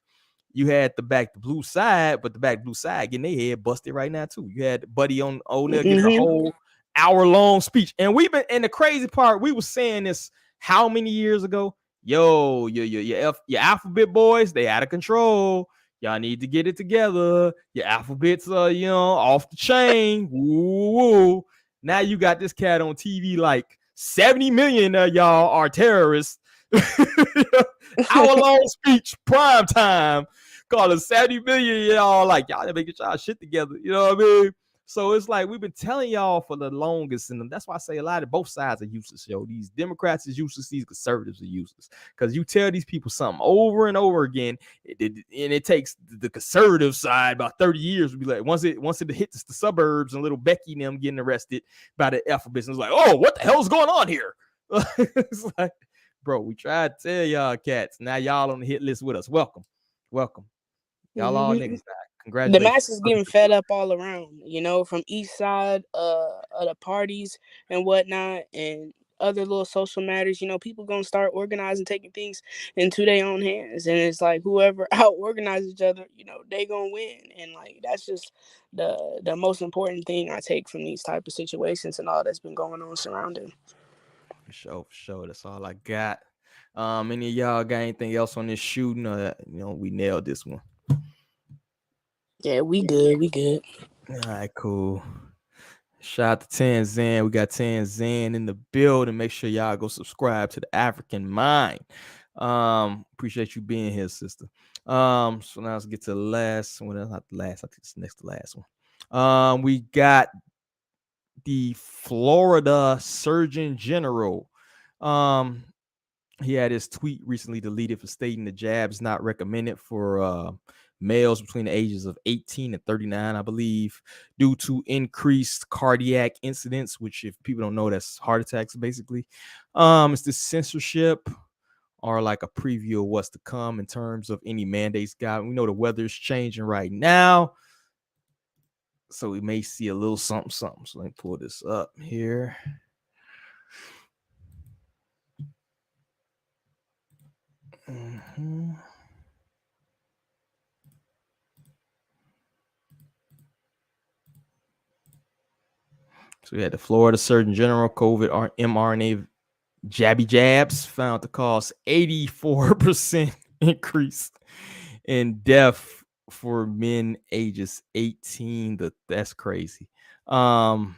you had the blue side, but the back blue side getting their head busted right now too. You had Buddy on there getting a whole hour-long speech. And and the crazy part, we were saying this how many years ago? Yo, your alphabet boys, they out of control. Y'all need to get it together. Your alphabets are, off the chain. Woo. Now you got this cat on TV like 70 million of y'all are terrorists. Hour-long speech, prime time. Call it 70 million, y'all. Like, y'all didn't make y'all shit together. You know what I mean? So it's like, we've been telling y'all for the longest, and that's why I say a lot of both sides are useless, yo. These Democrats is useless, these conservatives are useless. Because you tell these people something over and over again, and it takes the conservative side about 30 years to be like, once it hits the suburbs and little Becky and them getting arrested by the alphabet, it's like, oh, what the hell's going on here? It's like, bro, we tried to tell y'all cats. Now y'all on the hit list with us. Welcome. Y'all all niggas now. Congratulations.
The masses getting fed up all around, from each side of the parties and whatnot, and other little social matters. People gonna start organizing, taking things into their own hands, and it's like whoever out organize each other, they gonna win. And like, that's just the most important thing I take from these type of situations and all that's been going on surrounding.
For sure. That's all I got. Any of y'all got anything else on this shooting? We nailed this one.
Yeah, we good.
All right, cool. Shout out to Tanzan. We got Tanzan in the building. Make sure y'all go subscribe to the African Mind. Appreciate you being here, sister. So now let's get to the last one. Not the last. I think it's next to last one. We got the Florida Surgeon General. He had his tweet recently deleted for stating the jab is not recommended for males between the ages of 18 and 39, I believe, due to increased cardiac incidents, which, if people don't know, that's heart attacks, basically. It's the censorship, or like a preview of what's to come in terms of any mandates. We know the weather's changing right now, so we may see a little something. So let me pull this up here. Mm-hmm. So we had the Florida Surgeon General COVID mRNA jabs found to cause 84% increase in death for men ages 18. That's crazy. And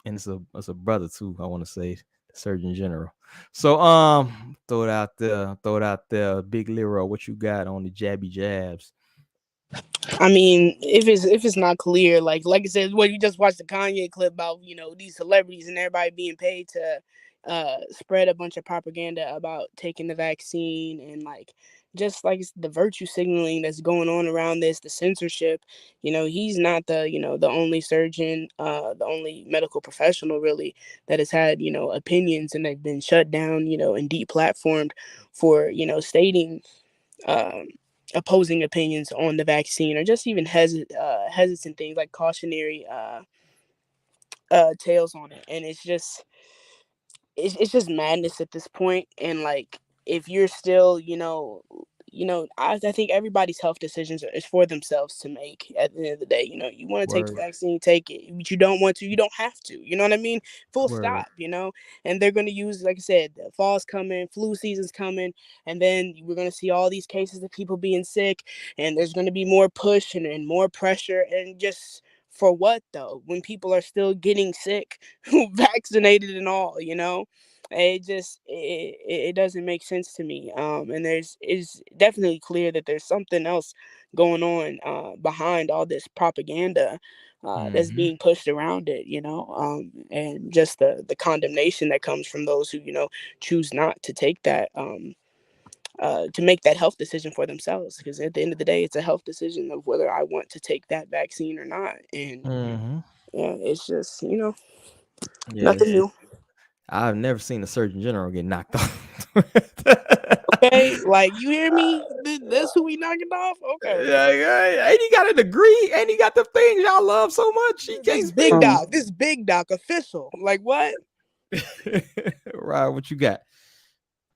it's a brother too, I want to say, the Surgeon General. So throw it out there. Big Lero, what you got on the jabs?
I mean, if it's not clear, like I said, you just watched the Kanye clip about these celebrities and everybody being paid to spread a bunch of propaganda about taking the vaccine, and like just like the virtue signaling that's going on around this, the censorship. He's not the only surgeon, the only medical professional really that has had opinions, and they've been shut down, and deplatformed for stating opposing opinions on the vaccine, or just even hesitant things like cautionary tales on it. And it's just madness at this point. And like, if you're still I think everybody's health decisions is for themselves to make at the end of the day. You want to take the vaccine, take it. But you don't want to, you don't have to. You know what I mean? Full stop, And they're going to use, like I said, the fall's coming, flu season's coming, and then we're going to see all these cases of people being sick, and there's going to be more push and more pressure, and just for what, though, when people are still getting sick, vaccinated and all, it doesn't make sense to me. And it's definitely clear that there's something else going on behind all this propaganda that's being pushed around it, and just the condemnation that comes from those who, choose not to take that to make that health decision for themselves, because at the end of the day, it's a health decision of whether I want to take that vaccine or not. And it's just, nothing new.
I've never seen a Surgeon General get knocked off.
Okay, like, you hear me? That's who we knocking off. Okay,
yeah. And he got a degree, and he got the things y'all love so much. He can't speak.
This big doc official. Like, what?
Right, what you got?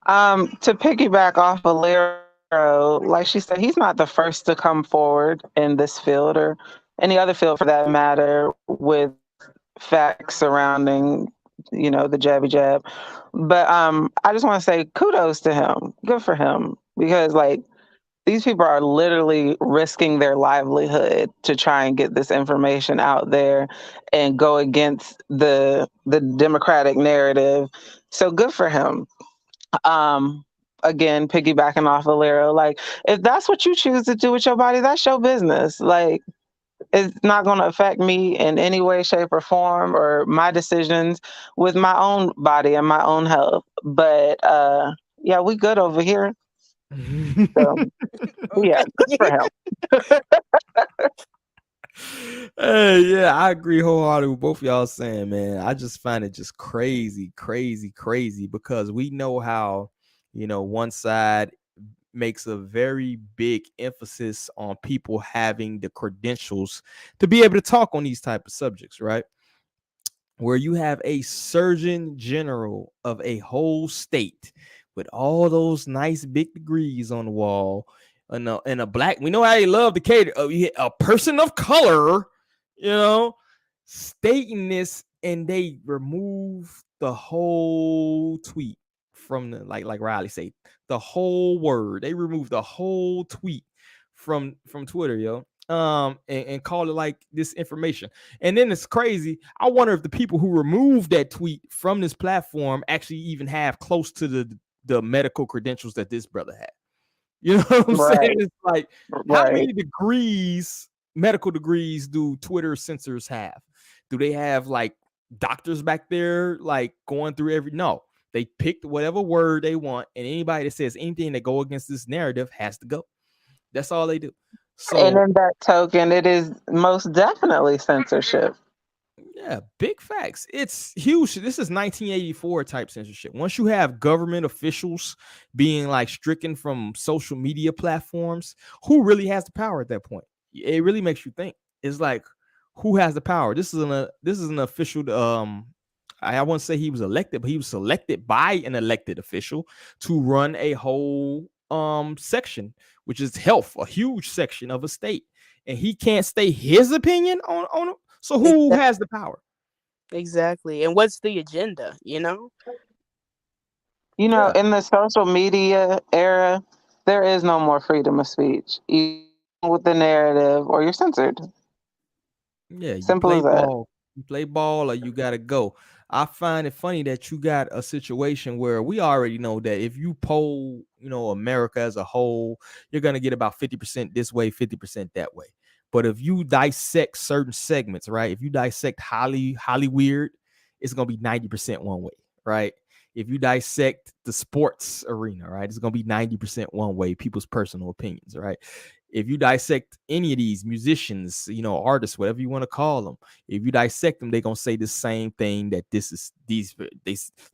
To piggyback off of Lero, like she said, he's not the first to come forward in this field or any other field for that matter with facts surrounding, the jabby jab. But I just want to say kudos to him. Good for him. Because these people are literally risking their livelihood to try and get this information out there and go against the democratic narrative. So good for him. Again, piggybacking off of Lero, if that's what you choose to do with your body, that's your business. It's not going to affect me in any way, shape, or form, or my decisions with my own body and my own health. But yeah, we good over here. So, yeah, good for him.
Hey, yeah, I agree wholeheartedly with both of y'all saying, man. I just find it just crazy because we know how, one side makes a very big emphasis on people having the credentials to be able to talk on these type of subjects, right? Where you have a Surgeon General of a whole state with all those nice big degrees on the wall, and a black, we know how they love to cater, a person of color, stating this, and they remove the whole tweet from the, like Riley say, the whole word. They remove the whole tweet from Twitter, and call it like this information. And then it's crazy. I wonder if the people who removed that tweet from this platform actually even have close to the medical credentials that this brother had. You know what I'm saying? It's like, how many degrees, medical degrees, do Twitter censors have? Do they have doctors back there going through no? They picked whatever word they want, and anybody that says anything that go against this narrative has to go. That's all they do. So,
and in that token, it is most definitely censorship.
Yeah, big facts. It's huge. This is 1984 type censorship. Once you have government officials being stricken from social media platforms, who really has the power at that point? It really makes you think. It's who has the power? This is an official. I wouldn't say he was elected, but he was selected by an elected official to run a whole section, which is health, a huge section of a state, and he can't state his opinion on it. So who has the power?
Exactly. And what's the agenda,
in the social media era, there is no more freedom of speech. Either with the narrative or you're censored.
Yeah, you
Simple
play
as that.
ball. You play ball or you gotta go. I find it funny that you got a situation where we already know that if you poll, America as a whole, you're gonna get about 50% this way, 50% that way. But if you dissect certain segments, right? If you dissect Hollywood, it's gonna be 90% one way, right? If you dissect the sports arena, right, it's gonna be 90% one way, people's personal opinions, right? If you dissect any of these musicians, artists, whatever you want to call them, if you dissect them, they're gonna say the same thing, that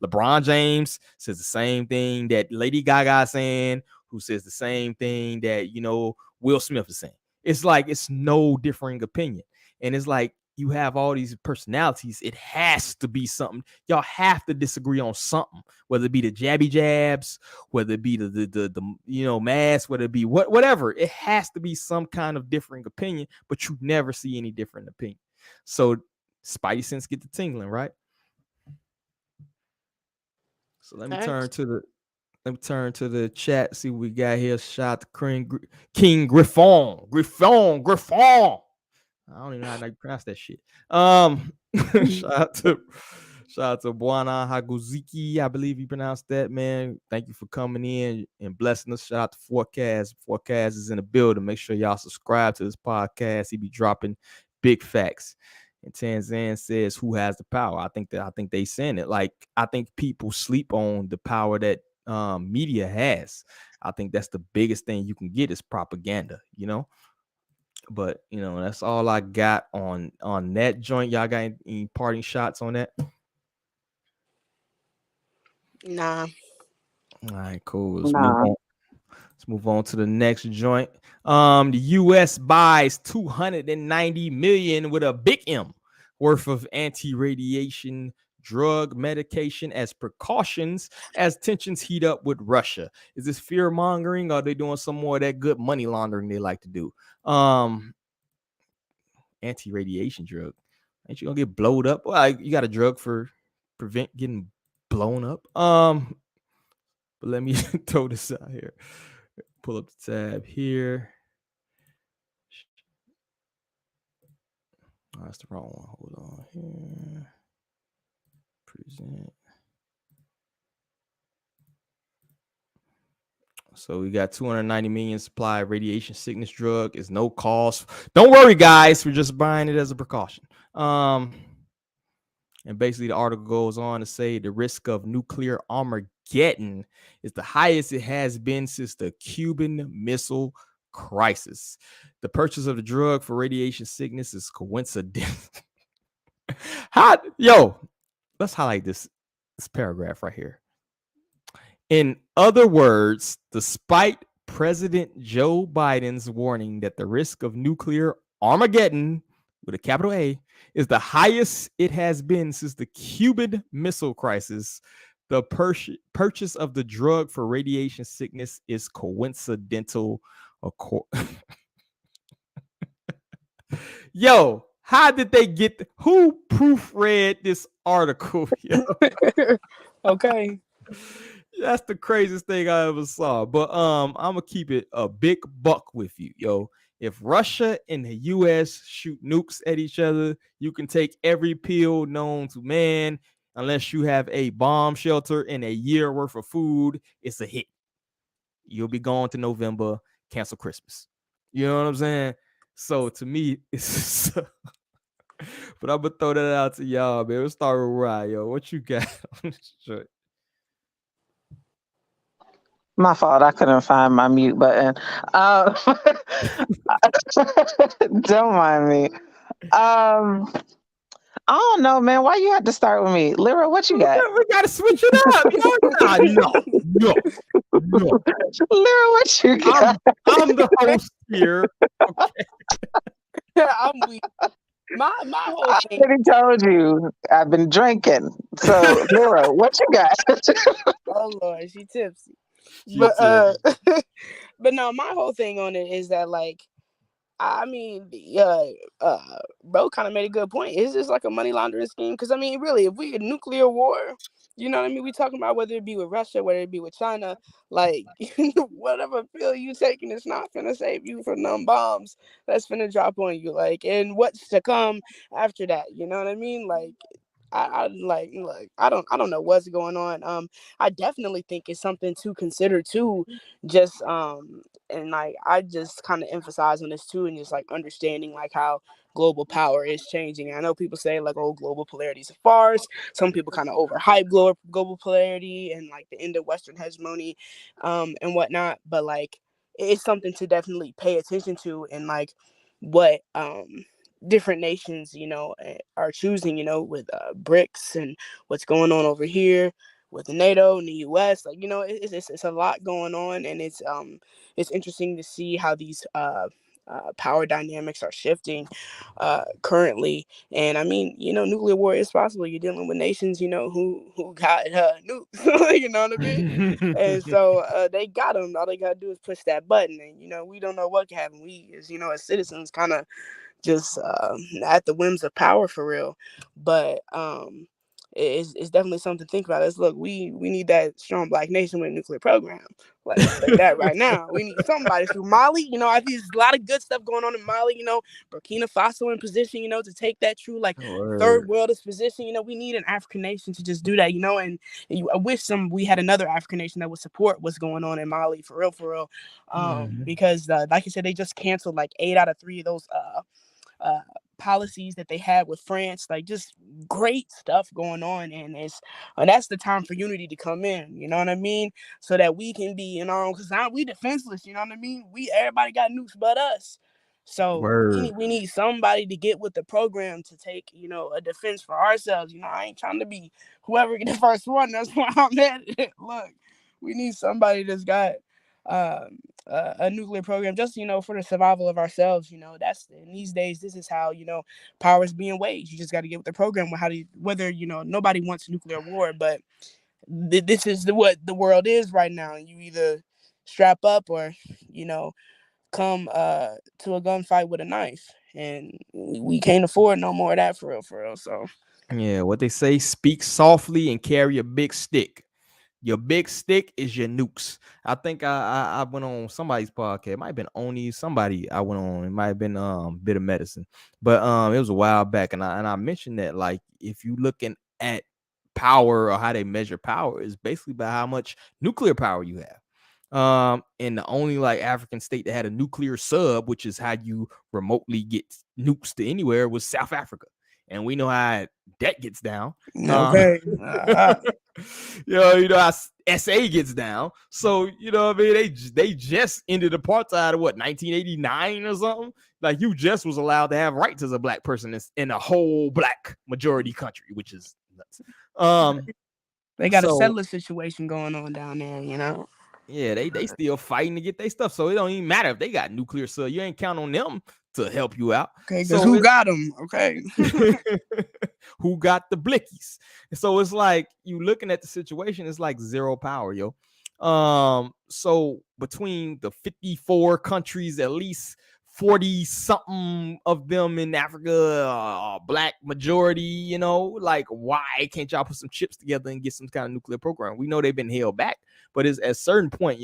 LeBron James says the same thing that Lady Gaga saying, who says the same thing that Will Smith is saying. It's it's no differing opinion. And it's you have all these personalities, it has to be something. Y'all have to disagree on something, whether it be the jabby jabs, whether it be the mask, whether it be whatever. It has to be some kind of differing opinion, but you never see any different opinion. So spidey sense get the tingling, right? So let me turn to the chat, see what we got here. Shout out to King Griffon. I don't even know how to pronounce that shit. Shout out to Buana Haguziki. I believe you pronounced that, man. Thank you for coming in and blessing us. Shout out to Forecast. Forecast is in the building. Make sure y'all subscribe to this podcast. He be dropping big facts. And Tanzan says, "Who has the power?" I think they saying it. Like, I think people sleep on the power that media has. I think that's the biggest thing you can get is propaganda, But that's all I got on that joint. Y'all got any parting shots on that?
Nah.
All right, cool. Let's move on to the next joint. The U.S. buys 290 million with a big M worth of anti-radiation drug medication as precautions as tensions heat up with Russia. Is this fear mongering, or are they doing some more of that good money laundering they like to do? Anti-radiation drug. Ain't you gonna get blowed up? Well, you got a drug for prevent getting blown up. But let me throw this out here. Pull up the tab here. Oh, that's the wrong one. Hold on here. Present. So we got 290 million supply of radiation sickness drug. Is no cost. Don't worry, guys. We're just buying it as a precaution. And basically the article goes on to say the risk of nuclear Armageddon is the highest it has been since the Cuban Missile Crisis. The purchase of the drug for radiation sickness is coincidental. Let's highlight this paragraph right here. In other words, despite President Joe Biden's warning that the risk of nuclear Armageddon, with a capital A, is the highest it has been since the Cuban Missile Crisis, the purchase of the drug for radiation sickness is coincidental. Yo, how did they get? Who proofread this article? Yo?
Okay.
That's the craziest thing I ever saw. But I'm gonna keep it a big buck with you, yo. If Russia and the U.S. shoot nukes at each other, you can take every pill known to man. Unless you have a bomb shelter and a year worth of food, it's a hit. You'll be gone to November, cancel Christmas. You know what I'm saying? So to me, it's but I'm gonna throw that out to y'all, man. Let's start with Ryan, yo. What you got on this joint?
My fault. I couldn't find my mute button. Don't mind me. I don't know, man. Why you had to start with me, Lyra? What you got?
We gotta switch it up. No.
Lyra, what you got?
I'm the host here. Okay.
I'm weak. My whole thing.
I already told you I've been drinking. So Lyra, what you got?
Oh Lord, she tipsy. But no, my whole thing on it is that, like, I mean, bro kind of made a good point. It's just like a money laundering scheme. Because, I mean, really, if we had nuclear war, you know what I mean? We talking about whether it be with Russia, whether it be with China, like, whatever pill you taking, it's not finna save you from them bombs that's finna drop on you. Like, and what's to come after that? You know what I mean? Like, I don't know what's going on. I definitely think it's something to consider too. Just and like I just kind of emphasize on this too, and just like understanding like how global power is changing. I know people say like, oh, global polarity is a farce. Some people kind of overhype global polarity and like the end of Western hegemony, and whatnot. But like it's something to definitely pay attention to, and like what different nations, are choosing, with BRICS and what's going on over here with the NATO and the US. Like, it's a lot going on, and it's interesting to see how these power dynamics are shifting currently. And I mean, nuclear war is possible. You're dealing with nations, who got nukes, you know what I mean? And so they got them. All they got to do is push that button. And, we don't know what can happen. We, as citizens, kind of just at the whims of power for real. But it's definitely something to think about. Is look, we need that strong black nation with a nuclear program. Like that right now. We need somebody through Mali. I think there's a lot of good stuff going on in Mali. Burkina Faso in position. To take that true third worldist position. We need an African nation to just do that. And I wish we had another African nation that would support what's going on in Mali for real. Because like I said, they just canceled 8 out of 3 of those policies that they had with France, just great stuff going on. And that's the time for unity to come in, you know what I mean? So that we can be in our own, because now we defenseless, you know what I mean? Everybody got nukes but us. So we need somebody to get with the program to take, a defense for ourselves. I ain't trying to be whoever get the first one. That's why I'm at it. Look, we need somebody that's got a nuclear program just for the survival of ourselves. That's in these days, this is how power is being waged. You just got to get with the program with whether nobody wants nuclear war, but this is what the world is right now. You either strap up or come to a gunfight with a knife, and we can't afford no more of that for real. So
yeah, what they say, speak softly and carry a big stick. Your big stick is your nukes. I think I went on somebody's podcast. It might have been only somebody I went on. It might have been Bit of Medicine, but it was a while back, and I mentioned that if you looking at power or how they measure power is basically by how much nuclear power you have. And the only African state that had a nuclear sub, which is how you remotely get nukes to anywhere, was South Africa, and we know how that gets down.
Okay.
How SA gets down. So what I mean, they just ended apartheid of 1989 or something. You just was allowed to have rights as a black person in a whole black majority country, which is nuts.
They got a settler situation going on down there,
Yeah, they still fighting to get their stuff. So it don't even matter if they got nuclear, so you ain't count on them to help you out.
Okay, because who got them? Okay.
Who got the blickies? So it's you looking at the situation, it's zero power, yo. So between the 54 countries, at least 40 something of them in Africa, black majority, why can't y'all put some chips together and get some kind of nuclear program? We know they've been held back, but it's at a certain point,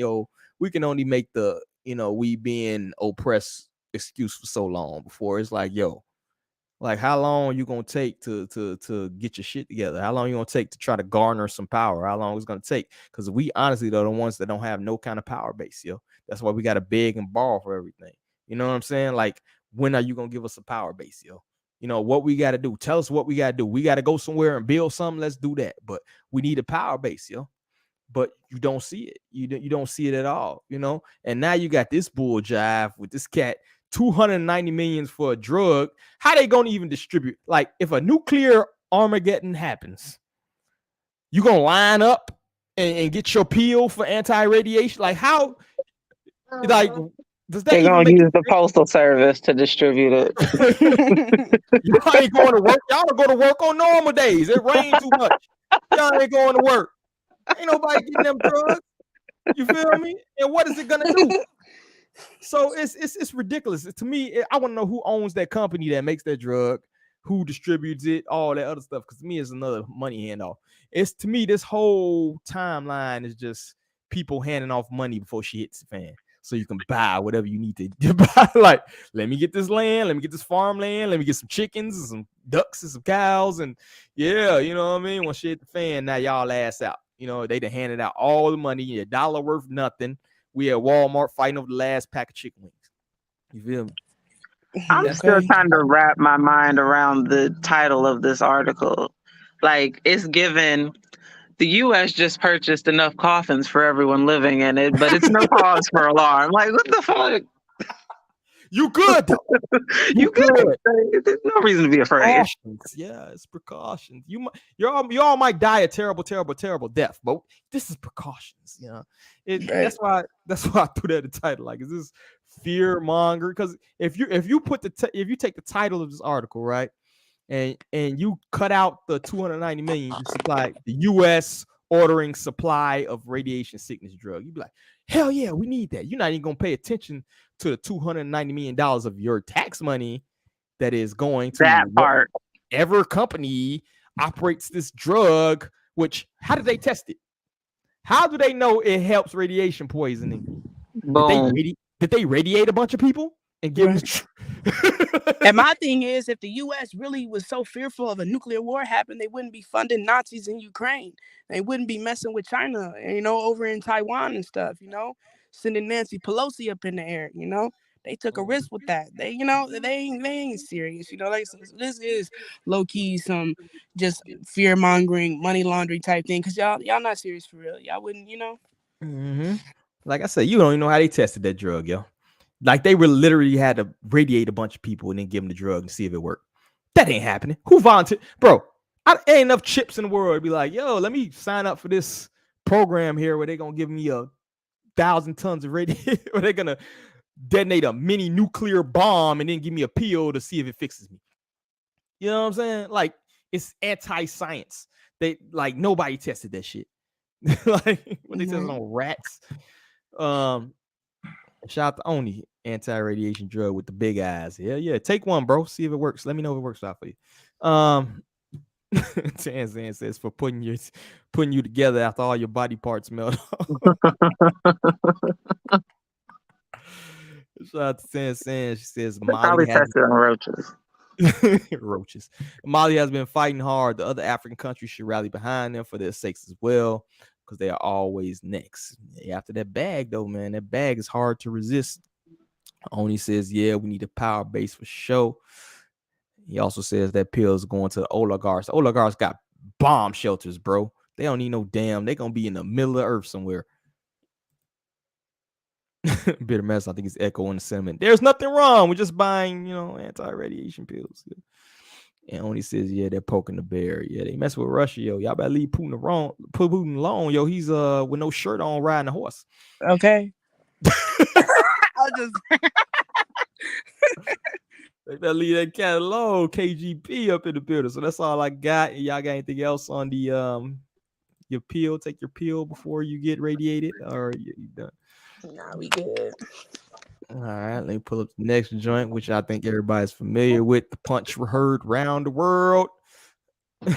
we can only make the, we being oppressed excuse for so long before it's how long you gonna take to get your shit together? How long you gonna take to try to garner some power? How long it's gonna take? Because we honestly are the ones that don't have no kind of power base, yo. That's why we gotta beg and borrow for everything. You know what I'm saying? When are you gonna give us a power base, yo? What we gotta do. Tell us what we gotta do. We gotta go somewhere and build something. Let's do that. But we need a power base, yo. But you don't see it. You don't see it at all, And now you got this bull jive with this cat. 290 million for a drug. How they gonna even distribute? If a nuclear Armageddon happens, you gonna line up and get your pill for anti-radiation? How? Does that
They're
even
gonna
make
use the postal service to distribute it.
Y'all ain't going to work. Y'all go to work on normal days. It rained too much. Y'all ain't going to work. Ain't nobody getting them drugs. You feel me? And what is it gonna do? So it's ridiculous. To me, I want to know who owns that company that makes that drug, who distributes it, all that other stuff. Because to me, it's another money handoff. To me, this whole timeline is just people handing off money before she hits the fan. So you can buy whatever you need to buy. Let me get this land, let me get this farmland, let me get some chickens and some ducks and some cows. And yeah, you know what I mean? Once she hit the fan, now y'all ass out. They done handed out all the money, $1 worth nothing. We at Walmart fighting over the last pack of chicken wings. You feel me?
I'm still trying to wrap my mind around the title of this article. It's given the U.S. just purchased enough coffins for everyone living in it, but it's no cause for alarm. What the fuck?
You good though.
You good. There's no reason to be afraid.
Precautions. Yeah, it's precautions. You all might die a terrible, terrible, terrible death, but this is precautions. That's why I threw that in the title. Is this fear monger. Because if you if you take the title of this article, right, and you cut out the 290 million to supply the U.S. ordering supply of radiation sickness drug, you'd be like, hell yeah, we need that. You're not even gonna pay attention to the $290 million of your tax money that is going to
That part.
whatever company operates this drug. Which, how did they test it? How do they know it helps radiation poisoning?
Boom.
Did they radiate a bunch of people and give them?
And my thing is, if the U.S. really was so fearful of a nuclear war happening, they wouldn't be funding Nazis in Ukraine. They wouldn't be messing with China, over in Taiwan and stuff, sending Nancy Pelosi up in the air, They took a risk with that. They ain't serious, this is low key some just fear mongering, money laundering type thing. Cause y'all not serious for real. Y'all wouldn't,
Mm-hmm. Like I said, you don't even know how they tested that drug, yo. Like they literally had to radiate a bunch of people and then give them the drug and see if it worked. That ain't happening. Who volunteered? Bro, ain't enough chips in the world to be like, yo, let me sign up for this program here where they're going to give me 1,000 tons of radiation, or they're going to detonate a mini nuclear bomb and then give me a pill to see if it fixes me. You know what I'm saying? Like, it's anti-science. Nobody tested that shit. Like, when they tested on rats. Shout out to Oni, anti-radiation drug with the big eyes. Yeah. Take one, bro. See if it works. Let me know if it works out for you. Tanzan says for putting you together after all your body parts melt off. Shout out to Tanzan. She says Molly has
on roaches.
roaches. Molly has been fighting hard. The other African countries should rally behind them for their sakes as well, because they are always next. After that bag, though, man, that bag is hard to resist. Oni says, yeah, we need a power base for sure. He also says that pill is going to the oligarchs. The oligarchs got bomb shelters, bro. They don't need no damn. They're going to be in the middle of the earth somewhere. Bitter mess, I think it's echoing the sentiment. There's nothing wrong with just buying, anti-radiation pills. And Oni says, yeah, they're poking the bear. Yeah, they mess with Russia, yo. Y'all better leave Putin alone, yo. He's with no shirt on riding a horse.
Okay. I'll just
They better leave that cat alone. KGP up in the building. So that's all I got. Y'all got anything else on the your pill? Take your pill before you get radiated, or you done?
Nah, we good.
All right, let me pull up the next joint, which I think everybody's familiar with. The punch heard round the world. All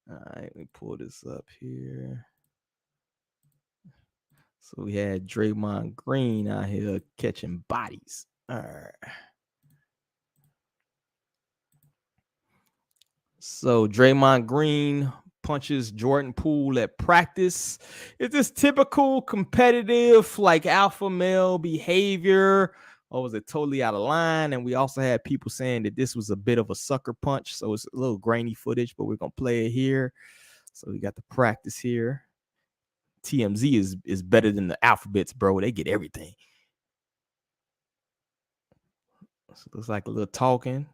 right, let me pull this up here. So we had Draymond Green out here catching bodies. All right. So Draymond Green punches Jordan Poole at practice. Is this typical competitive, like alpha male behavior, or was it totally out of line? And we also had people saying that this was a bit of a sucker punch. So it's a little grainy footage, but we're going to play it here. So we got the practice here. TMZ is better than the alphabets, bro. They get everything. So it looks like a little talking.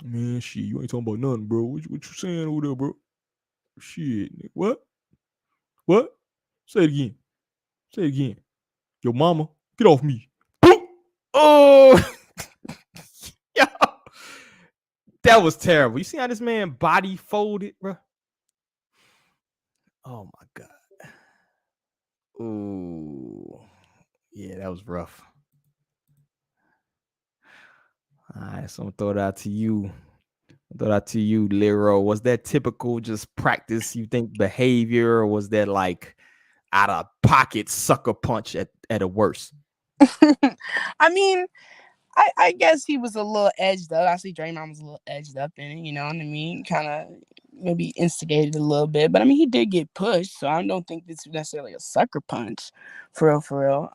Man, shit, you ain't talking about nothing, bro. What you saying over there, bro? Shit, what? Say it again. Yo, mama, get off me. Boop! Oh, yo, that was terrible. You see how this man body folded, bro? Oh my god. Ooh, yeah, that was rough. All right, so I'm gonna throw it out to you. Lero. Was that typical just practice, you think, behavior, or was that like out of pocket sucker punch at a worst?
I mean, I guess he was a little edged up. I see Draymond was a little edged up in it, you know what I mean? Kind of maybe instigated a little bit. But I mean, he did get pushed, so I don't think this is necessarily a sucker punch for real.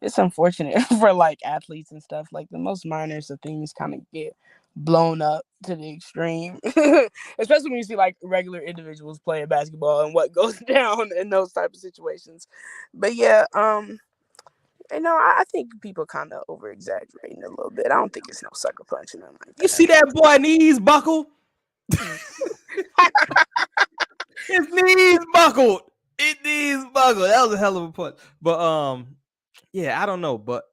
It's unfortunate for like athletes and stuff. Like the most minors of things kind of get blown up to the extreme, especially when you see like regular individuals playing basketball and what goes down in those type of situations. But yeah, I think people kind of over exaggerating a little bit. I don't think it's no sucker punch or nothing like that.
You see that boy knees buckle? His knees buckled. It needs buckle. That was a hell of a punch. But yeah, I don't know. But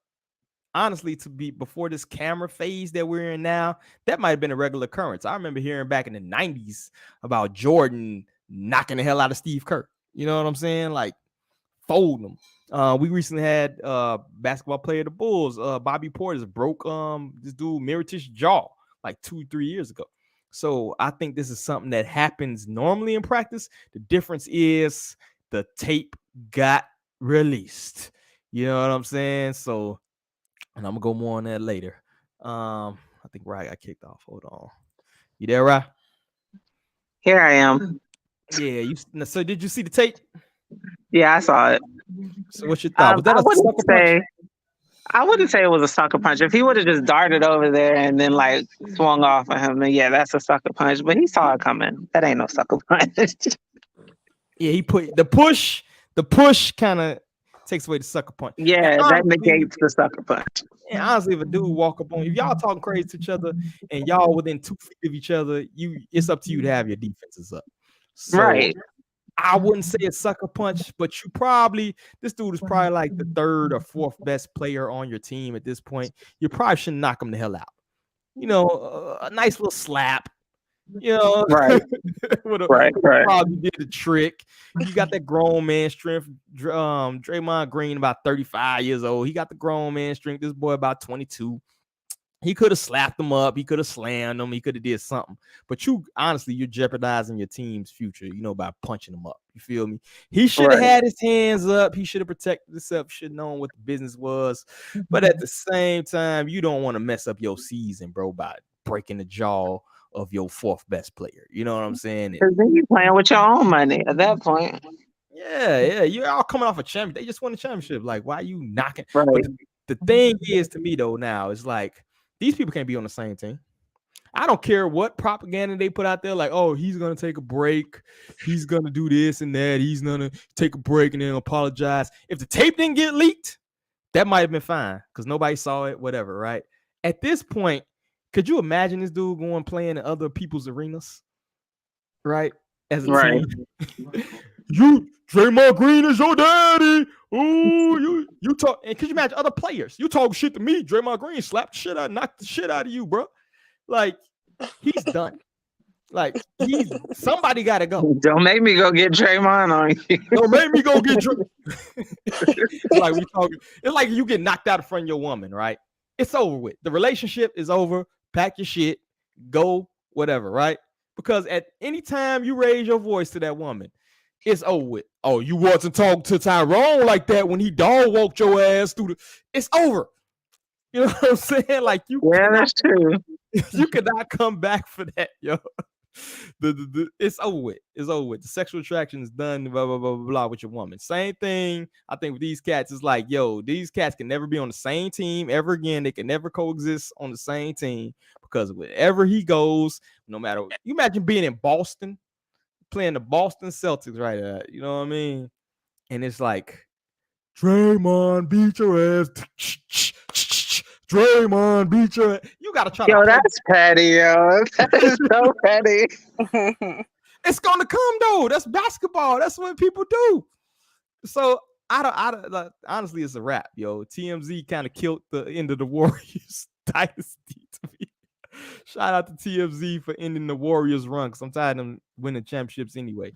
honestly, to be before this camera phase that we're in now, that might have been a regular occurrence. I remember hearing back in the 90s about Jordan knocking the hell out of Steve Kerr. You know what I'm saying? Like folding him. We recently had basketball player of the Bulls, Bobby Portis broke this dude Miritish's jaw like 2-3 years ago. So I think this is something that happens normally in practice. The difference is the tape got released. You know what I'm saying? So, and I'm gonna go more on that later. I think Rye got kicked off. Hold on. You there, Rye?
Here I am.
Yeah. So did you see the tape?
Yeah, I saw it.
So what's your thought? Was that a sucker punch?
I wouldn't say it was a sucker punch. If he would have just darted over there and then like swung off of him, then yeah, that's a sucker punch. But he saw it coming. That ain't no sucker punch.
Yeah, he put the push. The push kind of takes away the sucker punch.
Yeah, that negates the sucker punch.
And honestly, if a dude walk up on you, if y'all talking crazy to each other and y'all within 2 feet of each other, it's up to you to have your defenses up. So,
right.
I wouldn't say a sucker punch, but this dude is probably like the 3rd or 4th best player on your team at this point. You probably shouldn't knock him the hell out. You know, a nice little slap. You know,
right. Right.
Probably did the trick. You got that grown man strength. Draymond Green about 35 years old. He got the grown man strength. This boy about 22. He could have slapped him up. He could have slammed him. He could have did something. But you're jeopardizing your team's future, you know, by punching him up. You feel me? He should have had his hands up. He should have protected himself. Should have known what the business was. But at the same time, you don't want to mess up your season, bro, by breaking the jaw of your 4th best player. You know what I'm saying?
Because then you're playing with your own money at that point.
Yeah. You're all coming off a champion. They just won the championship. Like, why are you knocking?
Right.
But the thing is, to me, though, now, it's like, these people can't be on the same team. I don't care what propaganda they put out there, like, oh, he's going to take a break. He's going to do this and that. He's going to take a break and then apologize. If the tape didn't get leaked, that might have been fine because nobody saw it, whatever, right? At this point, could you imagine this dude going playing in other people's arenas, right? As a team. Draymond Green is your daddy. Oh, you talk, and could you imagine other players? You talk shit to me, Draymond Green slapped the shit out, knocked the shit out of you, bro. Like, he's done. Like, somebody got to go.
Don't make me go get Draymond on you.
Don't make me go get Draymond. It's like you get knocked out in front of your woman, right? It's over with. The relationship is over. Pack your shit, go, whatever, right? Because at any time you raise your voice to that woman, it's over with. Oh, you wasn't talking to Tyrone like that when he dog walked your ass through the. It's over. You know what I'm saying? Like
that's true.
You cannot come back for that, yo. It's over with. It's over with. The sexual attraction is done. Blah blah blah blah blah with your woman. Same thing. I think with these cats, it's like, yo, these cats can never be on the same team ever again. They can never coexist on the same team because wherever he goes, no matter. You imagine being in Boston. Playing the Boston Celtics right now, you know what I mean? And it's like, Draymond beat your ass. Draymond beat your ass. You got to try
to that's petty, yo. That is so petty.
It's going to come, though. That's basketball. That's what people do. So, I don't honestly, it's a wrap, yo. TMZ kind of killed the end of the Warriors dynasty to me. Shout out to TMZ for ending the Warriors run because I'm tired of them winning championships anyway.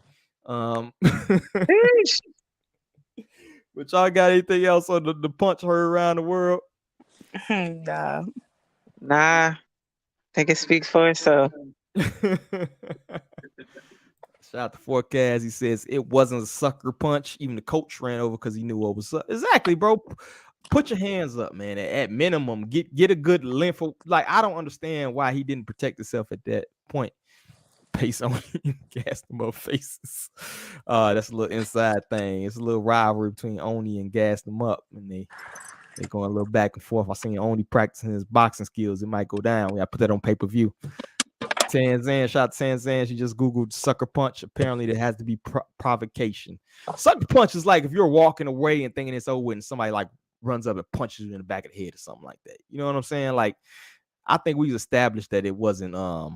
But y'all got anything else on the punch heard around the world?
Nah. I think it speaks for itself.
Shout out to Forecast. He says it wasn't a sucker punch. Even the coach ran over because he knew what was up. Exactly, bro. Put your hands up, man. At minimum, get a good length of, like, I don't understand why he didn't protect himself at that point. Pace on gassed them up faces. That's a little inside thing. It's a little rivalry between Oni and Gas them up, and they going a little back and forth. I seen Oni practicing his boxing skills. It might go down. We gotta put that on pay-per-view. Tanzan, shout out to Tanzan. She just Googled sucker punch. Apparently, there has to be provocation. Sucker punch is like if you're walking away and thinking it's over and somebody like runs up and punches you in the back of the head or something like that. You know what I'm saying? Like, I think we've established that it wasn't a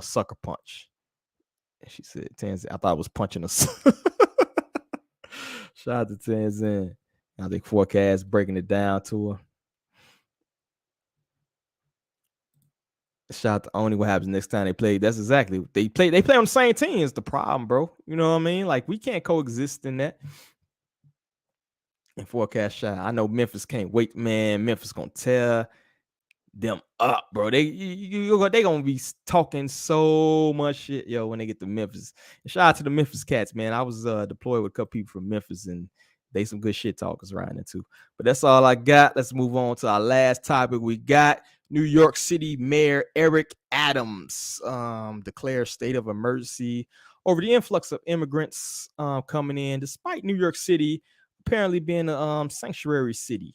sucker punch. And she said, Tanzan, I thought it was punching us. Shout out to Tenzin. I think forecast breaking it down to her. Shout out to Oni. What happens next time they play? That's exactly they play on the same team. Is the problem, bro? You know what I mean? Like we can't coexist in that. And forecast shot. I know Memphis can't wait, man. Memphis gonna tear them up, bro. They gonna be talking so much shit, yo, when they get to Memphis. And shout out to the Memphis Cats, man. I was deployed with a couple people from Memphis, and they some good shit talkers around there too. But that's all I got. Let's move on to our last topic. We got New York City Mayor Eric Adams declared state of emergency over the influx of immigrants coming in, despite New York City apparently being a sanctuary city.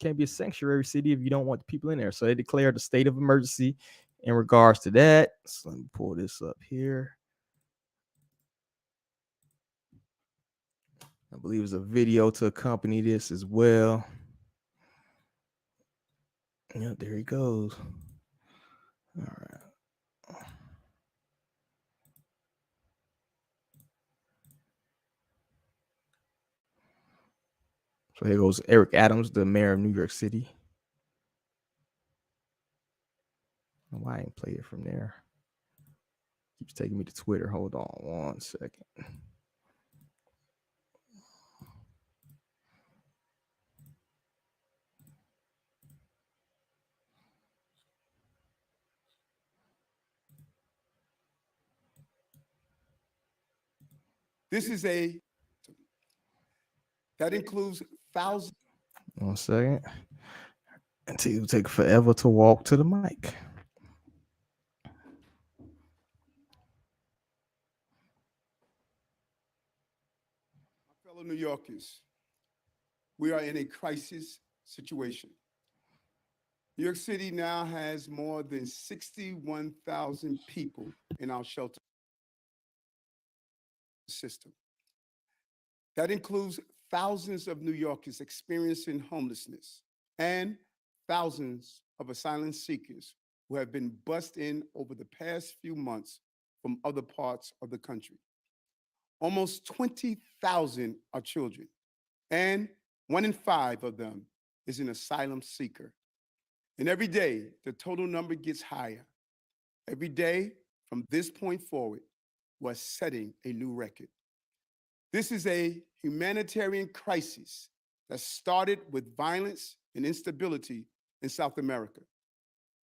Can't be a sanctuary city if you don't want the people in there. So they declared a state of emergency in regards to that. So let me pull this up here. I believe there's a video to accompany this as well. Yeah, there he goes. All right. So here goes Eric Adams, the mayor of New York City. Why I ain't play it from there? Keeps taking me to Twitter. Hold on 1 second.
This is that includes thousands.
1 second. Until you take forever to walk to the mic.
Fellow New Yorkers, we are in a crisis situation. New York City now has more than 61,000 people in our shelter system. That includes thousands of New Yorkers experiencing homelessness and thousands of asylum seekers who have been bussed in over the past few months from other parts of the country. Almost 20,000 are children, and 1 in 5 of them is an asylum seeker. And every day, the total number gets higher. Every day, from this point forward, we're setting a new record. This is a humanitarian crisis that started with violence and instability in South America,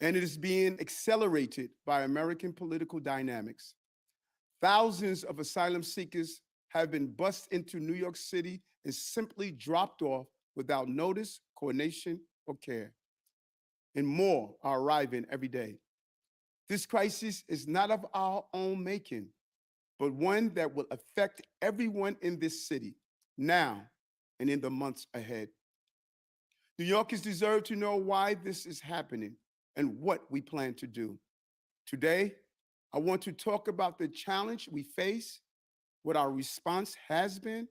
and it is being accelerated by American political dynamics. Thousands of asylum seekers have been bussed into New York City and simply dropped off without notice, coordination, or care. And more are arriving every day. This crisis is not of our own making, but one that will affect everyone in this city now and in the months ahead. New Yorkers deserve to know why this is happening and what we plan to do. Today, I want to talk about the challenge we face, what our response has been,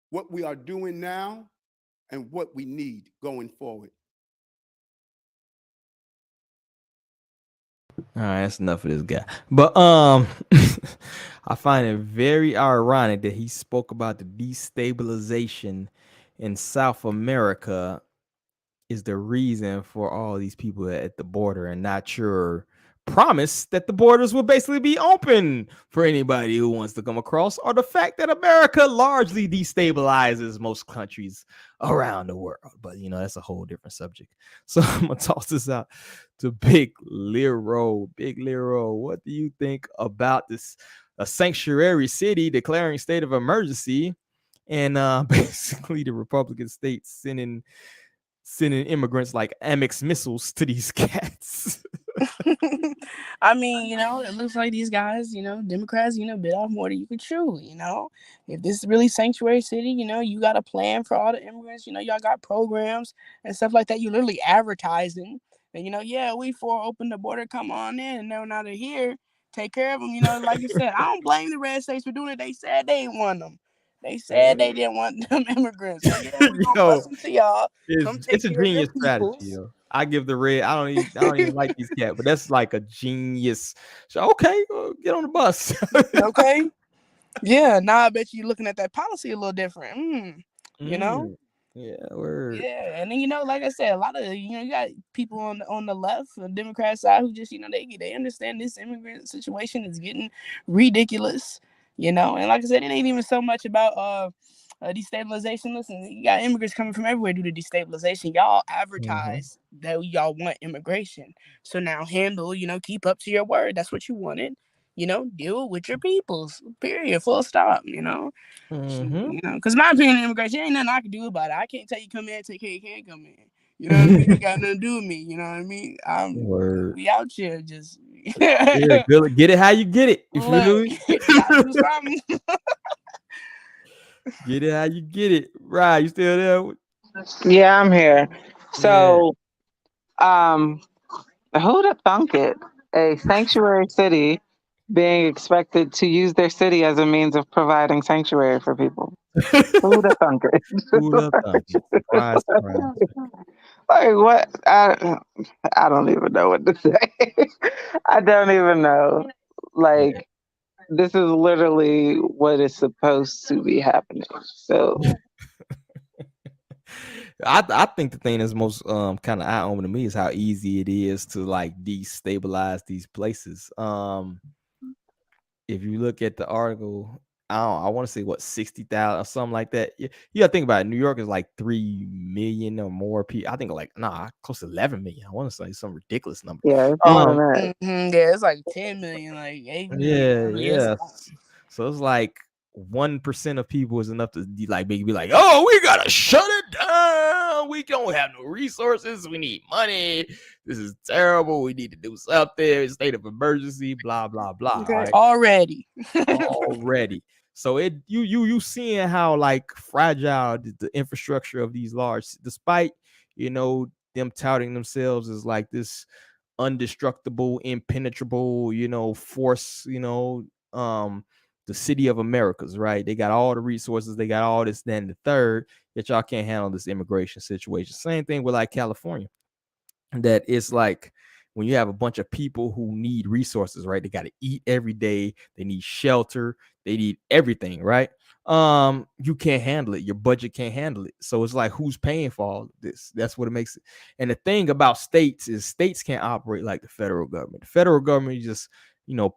what we are doing now, and what we need going forward.
All right, that's enough of this guy. But I find it very ironic that he spoke about the destabilization in South America is the reason for all these people at the border, and not your promise that the borders will basically be open for anybody who wants to come across, or the fact that America largely destabilizes most countries around the world. But you know, that's a whole different subject. So I'm gonna toss this out to Big Lero. Big Lero, what do you think about this? A sanctuary city declaring state of emergency, and basically the Republican states sending immigrants like Amex missiles to these cats.
I mean, it looks like these guys, Democrats, bit off more than you could chew, If this is really sanctuary city, you got a plan for all the immigrants, y'all got programs and stuff like that. You literally advertising and, yeah, we for open the border, come on in. And now they're here, take care of them. Like you said, I don't blame the red states for doing it. They said they didn't want them. They said they didn't want them immigrants. So yeah, we're gonna bust them to y'all. Come take
It's a
care of your
genius strategy,
peoples.
yo. I give the red. I don't even like these cats, but that's like a genius. So okay, get on the bus.
Okay. Yeah, now I bet you looking at that policy a little different. You know?
Yeah, word.
Yeah, and then like I said, a lot of you got people on the left, the Democrat side, who just they understand this immigrant situation is getting ridiculous, and like I said, it ain't even so much about destabilization. Listen, you got immigrants coming from everywhere due to destabilization. Y'all advertise that y'all want immigration, so now handle, keep up to your word. That's what you wanted. Deal with your peoples. Period. Full stop. Because my opinion, immigration ain't nothing I can do about it. I can't tell you come in, take care. You can't come in. You know what I mean? It got nothing to do with me. You know what I mean? We out here just
Yeah, get it how you get it. You feel me?
gotta do something.
Get it how you get it. Right? You still there?
Yeah, I'm here. So, who'd have thunk it? A sanctuary city being expected to use their city as a means of providing sanctuary for people. Who'd have thunk it?
Who'd have thunk it? Surprise, surprise.
Like what? I don't even know what to say. I don't even know. Like this is literally what is supposed to be happening. So
I think the thing that's most kind of eye-opening to me is how easy it is to like destabilize these places. If you look at the article, I want to say what 60,000 or something like that. You gotta think about it. New York is like 3 million or more people. I think like close to 11 million. I want to say some ridiculous number.
yeah, it's more than that.
Yeah, it's like 10 million, like 8 million.
Yeah. So it's like 1% of people is enough to be like, oh, we gotta shut it down. We don't have no resources. We need money. This is terrible. We need to do something. State of emergency. Blah blah blah.
Okay.
Right?
Already.
So you seeing how like fragile the infrastructure of these large, despite them touting themselves as like this undestructible, impenetrable, force, the city of Americas, right? They got all the resources, they got all this, then the third, yet y'all can't handle this immigration situation. Same thing with like California. That it's like when you have a bunch of people who need resources, right? They got to eat every day, they need shelter, they need everything, right? You can't handle it, your budget can't handle it. So it's like, who's paying for all of this? That's what it makes it. And the thing about states is states can't operate like the federal government. The federal government just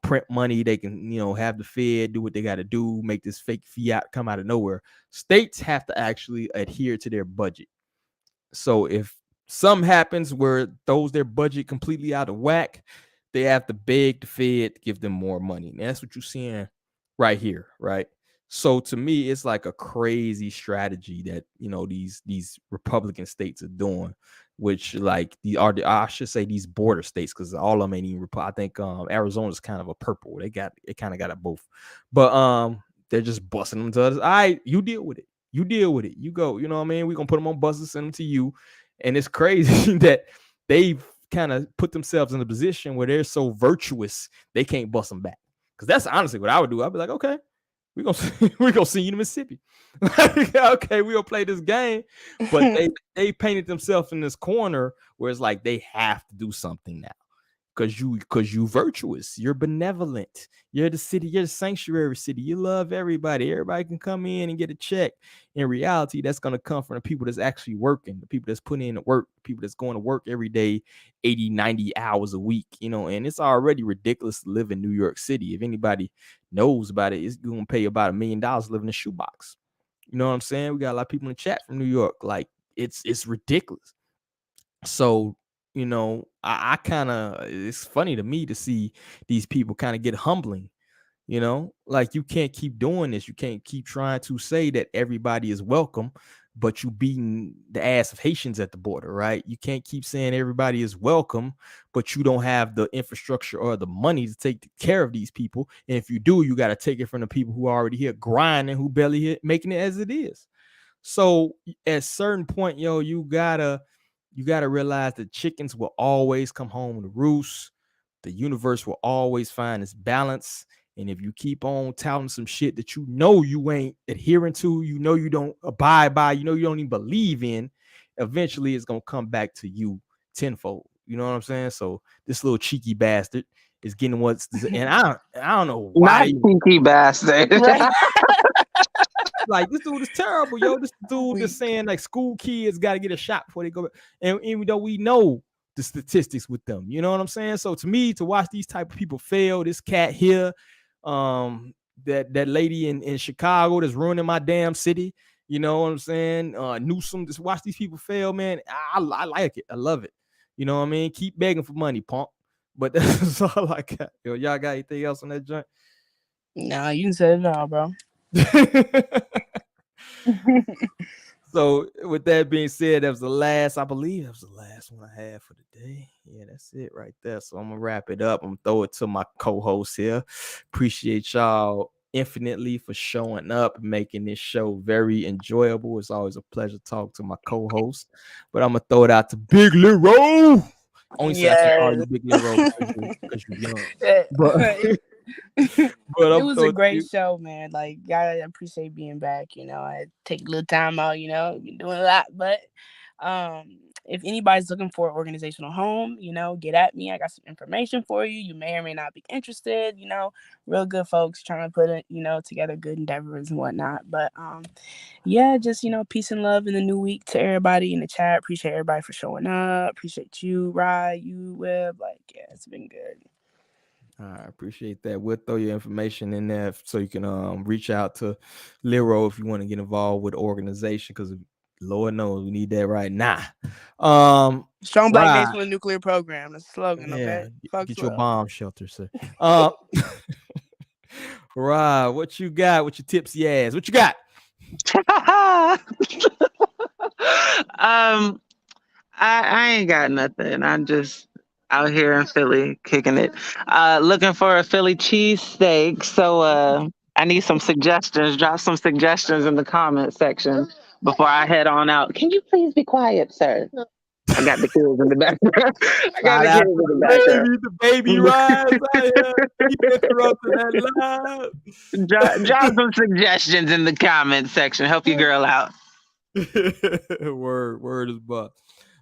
print money. They can have the Fed do what they got to do, make this fake fiat come out of nowhere. States have to actually adhere to their budget. So if something happens where it throws their budget completely out of whack, they have to beg the Fed to give them more money. And that's what you're seeing right here, right? So to me, it's like a crazy strategy that these Republican states are doing, which like I should say these border states, because all of them ain't even I think Arizona's kind of a purple. They kind of got it both, but they're just busting them to us. All right, you deal with it. You deal with it. You go. You know what I mean? We're gonna put them on buses, send them to you. And it's crazy that they've kind of put themselves in a position where they're so virtuous they can't bust them back. Because that's honestly what I would do. I'd be like, okay, we're gonna send you to Mississippi. Okay, we'll play this game. But they painted themselves in this corner where it's like they have to do something now. Because you virtuous, you're benevolent, you're the city, you're the sanctuary city, you love everybody can come in and get a check. In reality, that's going to come from the people that's actually working, the people that's putting in the work, the people that's going to work every day 80-90 hours a week, and it's already ridiculous to live in New York City. If anybody knows about it, it's going to pay about $1 million to live in a shoebox. You know what I'm saying? We got a lot of people in the chat from New York. Like it's ridiculous. So I kind of, it's funny to me to see these people kind of get humbling, like you can't keep doing this. You can't keep trying to say that everybody is welcome, but you beating the ass of Haitians at the border, right? You can't keep saying everybody is welcome, but you don't have the infrastructure or the money to take care of these people. And if you do, you got to take it from the people who are already here grinding, who barely here making it as it is. So at a certain point, you gotta realize that chickens will always come home to roost. The universe will always find its balance. And if you keep on touting some shit that you ain't adhering to, you don't abide by, you don't even believe in, eventually it's gonna come back to you tenfold. You know what I'm saying? So this little cheeky bastard is getting and I don't know
Not
why.
cheeky bastard.
Right.
Like, this dude is terrible, yo. This dude is saying like school kids got to get a shot before they go. And even though we know the statistics with them, you know what I'm saying? So to me, to watch these type of people fail, this cat here, that lady in Chicago that's ruining my damn city, you know what I'm saying? Newsom, just watch these people fail, man. I like it. I love it. You know what I mean? Keep begging for money, punk. But that's all I got. Yo, y'all got anything else on that joint?
Nah, you can say it all, bro.
So with that being said, I believe that was the last one I had for the day. Yeah, that's it right there. So I'm gonna wrap it up. I'm gonna throw it to my co-host here. Appreciate y'all infinitely for showing up and making this show very enjoyable. It's always a pleasure to talk to my co-host. But I'm gonna throw it out to Big Lero. Only say I can call you Big Lero because you're young. But
it was a great show, man. Like, I appreciate being back. You know, I take a little time out. You know, been doing a lot, but if anybody's looking for an organizational home, you know, get at me. I got some information for you. You may or may not be interested. You know, real good folks trying to put it, you know, together good endeavors and whatnot. But yeah, just, you know, peace and love in the new week to everybody in the chat. Appreciate everybody for showing up. Appreciate you, Rye, you, Web. Like, yeah, it's been good.
I appreciate that. We'll throw your information in there so you can reach out to Lero if you want to get involved with the organization, because Lord knows we need that right now.
Strong Black Nation with a Nuclear Program. That's the slogan, okay?
Get your bomb shelter, sir. Right, what you got? What your tipsy ass? What you got?
I ain't got nothing. I'm just out here in Philly kicking it. Looking for a Philly cheesesteak. So I need some suggestions. Drop some suggestions in the comment section before I head on out. Can you please be quiet, sir? I got the kids in the background.
The baby rise. Keep interrupting that live.
Drop some suggestions in the comment section. Help your girl out.
Word is buck.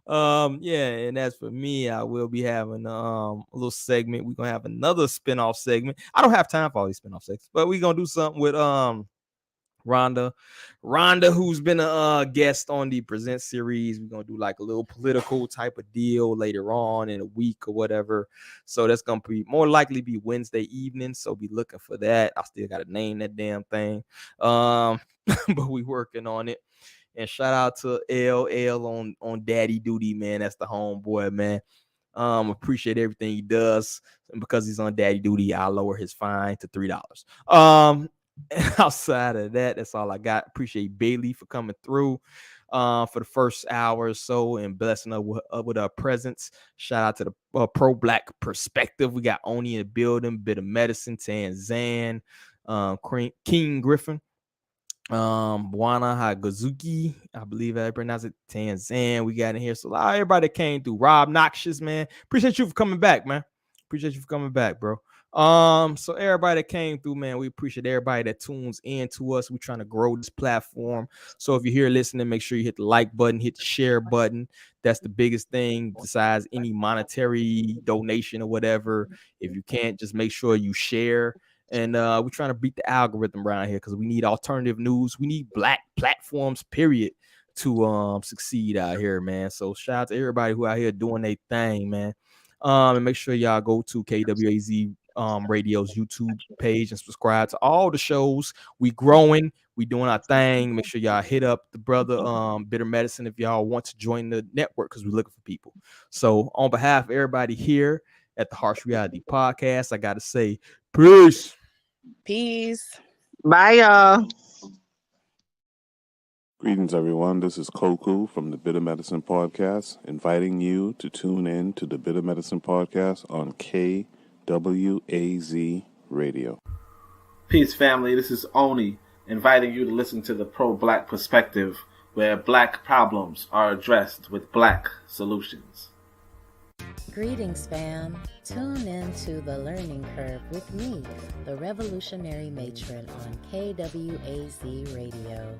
Yeah, and as for me, I will be having a little segment. We're gonna have another spinoff segment. I don't have time for all these spinoff segments, but we're gonna do something with Rhonda, who's been a guest on the Present series. We're gonna do like a little political type of deal later on in a week or whatever. So that's gonna be more likely be Wednesday evening. So be looking for that. I still gotta name that damn thing. But we working on it. And shout out to LL on daddy duty, man. That's the homeboy, man. Appreciate everything he does. And because he's on daddy duty, I'll lower his fine to $3. Outside of that, that's all I got. Appreciate Bailey for coming through for the first hour or so and blessing us with our presence. Shout out to the pro-black perspective. We got Oni in the building, Bit of Medicine, Tanzan, King Griffin, Bwana Hagazuki, I believe I pronounce it, Tanzan. We got in here. So everybody that came through. Rob Noxious, man. Appreciate you for coming back, man. Appreciate you for coming back, bro. So everybody that came through, man, we appreciate everybody that tunes in to us. We're trying to grow this platform. So if you're here listening, make sure you hit the like button, hit the share button. That's the biggest thing besides any monetary donation or whatever. If you can't, just make sure you share. And we're trying to beat the algorithm around here because we need alternative news. We need black platforms, period, to succeed out here, man. So shout out to everybody who out here doing their thing, man. And make sure y'all go to KWAZ Radio's YouTube page and subscribe to all the shows. We growing, we doing our thing. Make sure y'all hit up the brother Bitter Medicine if y'all want to join the network because we're looking for people. So on behalf of everybody here at the Harsh Reality Podcast, I gotta say peace.
Peace.
Bye, y'all.
Greetings, everyone. This is Koku from the Bitter Medicine Podcast, inviting you to tune in to the Bitter Medicine Podcast on KWAZ Radio.
Peace, family. This is Oni, inviting you to listen to the pro-black perspective, where black problems are addressed with black solutions.
Greetings, fam. Tune in to The Learning Curve with me, the revolutionary matron on KWAZ Radio.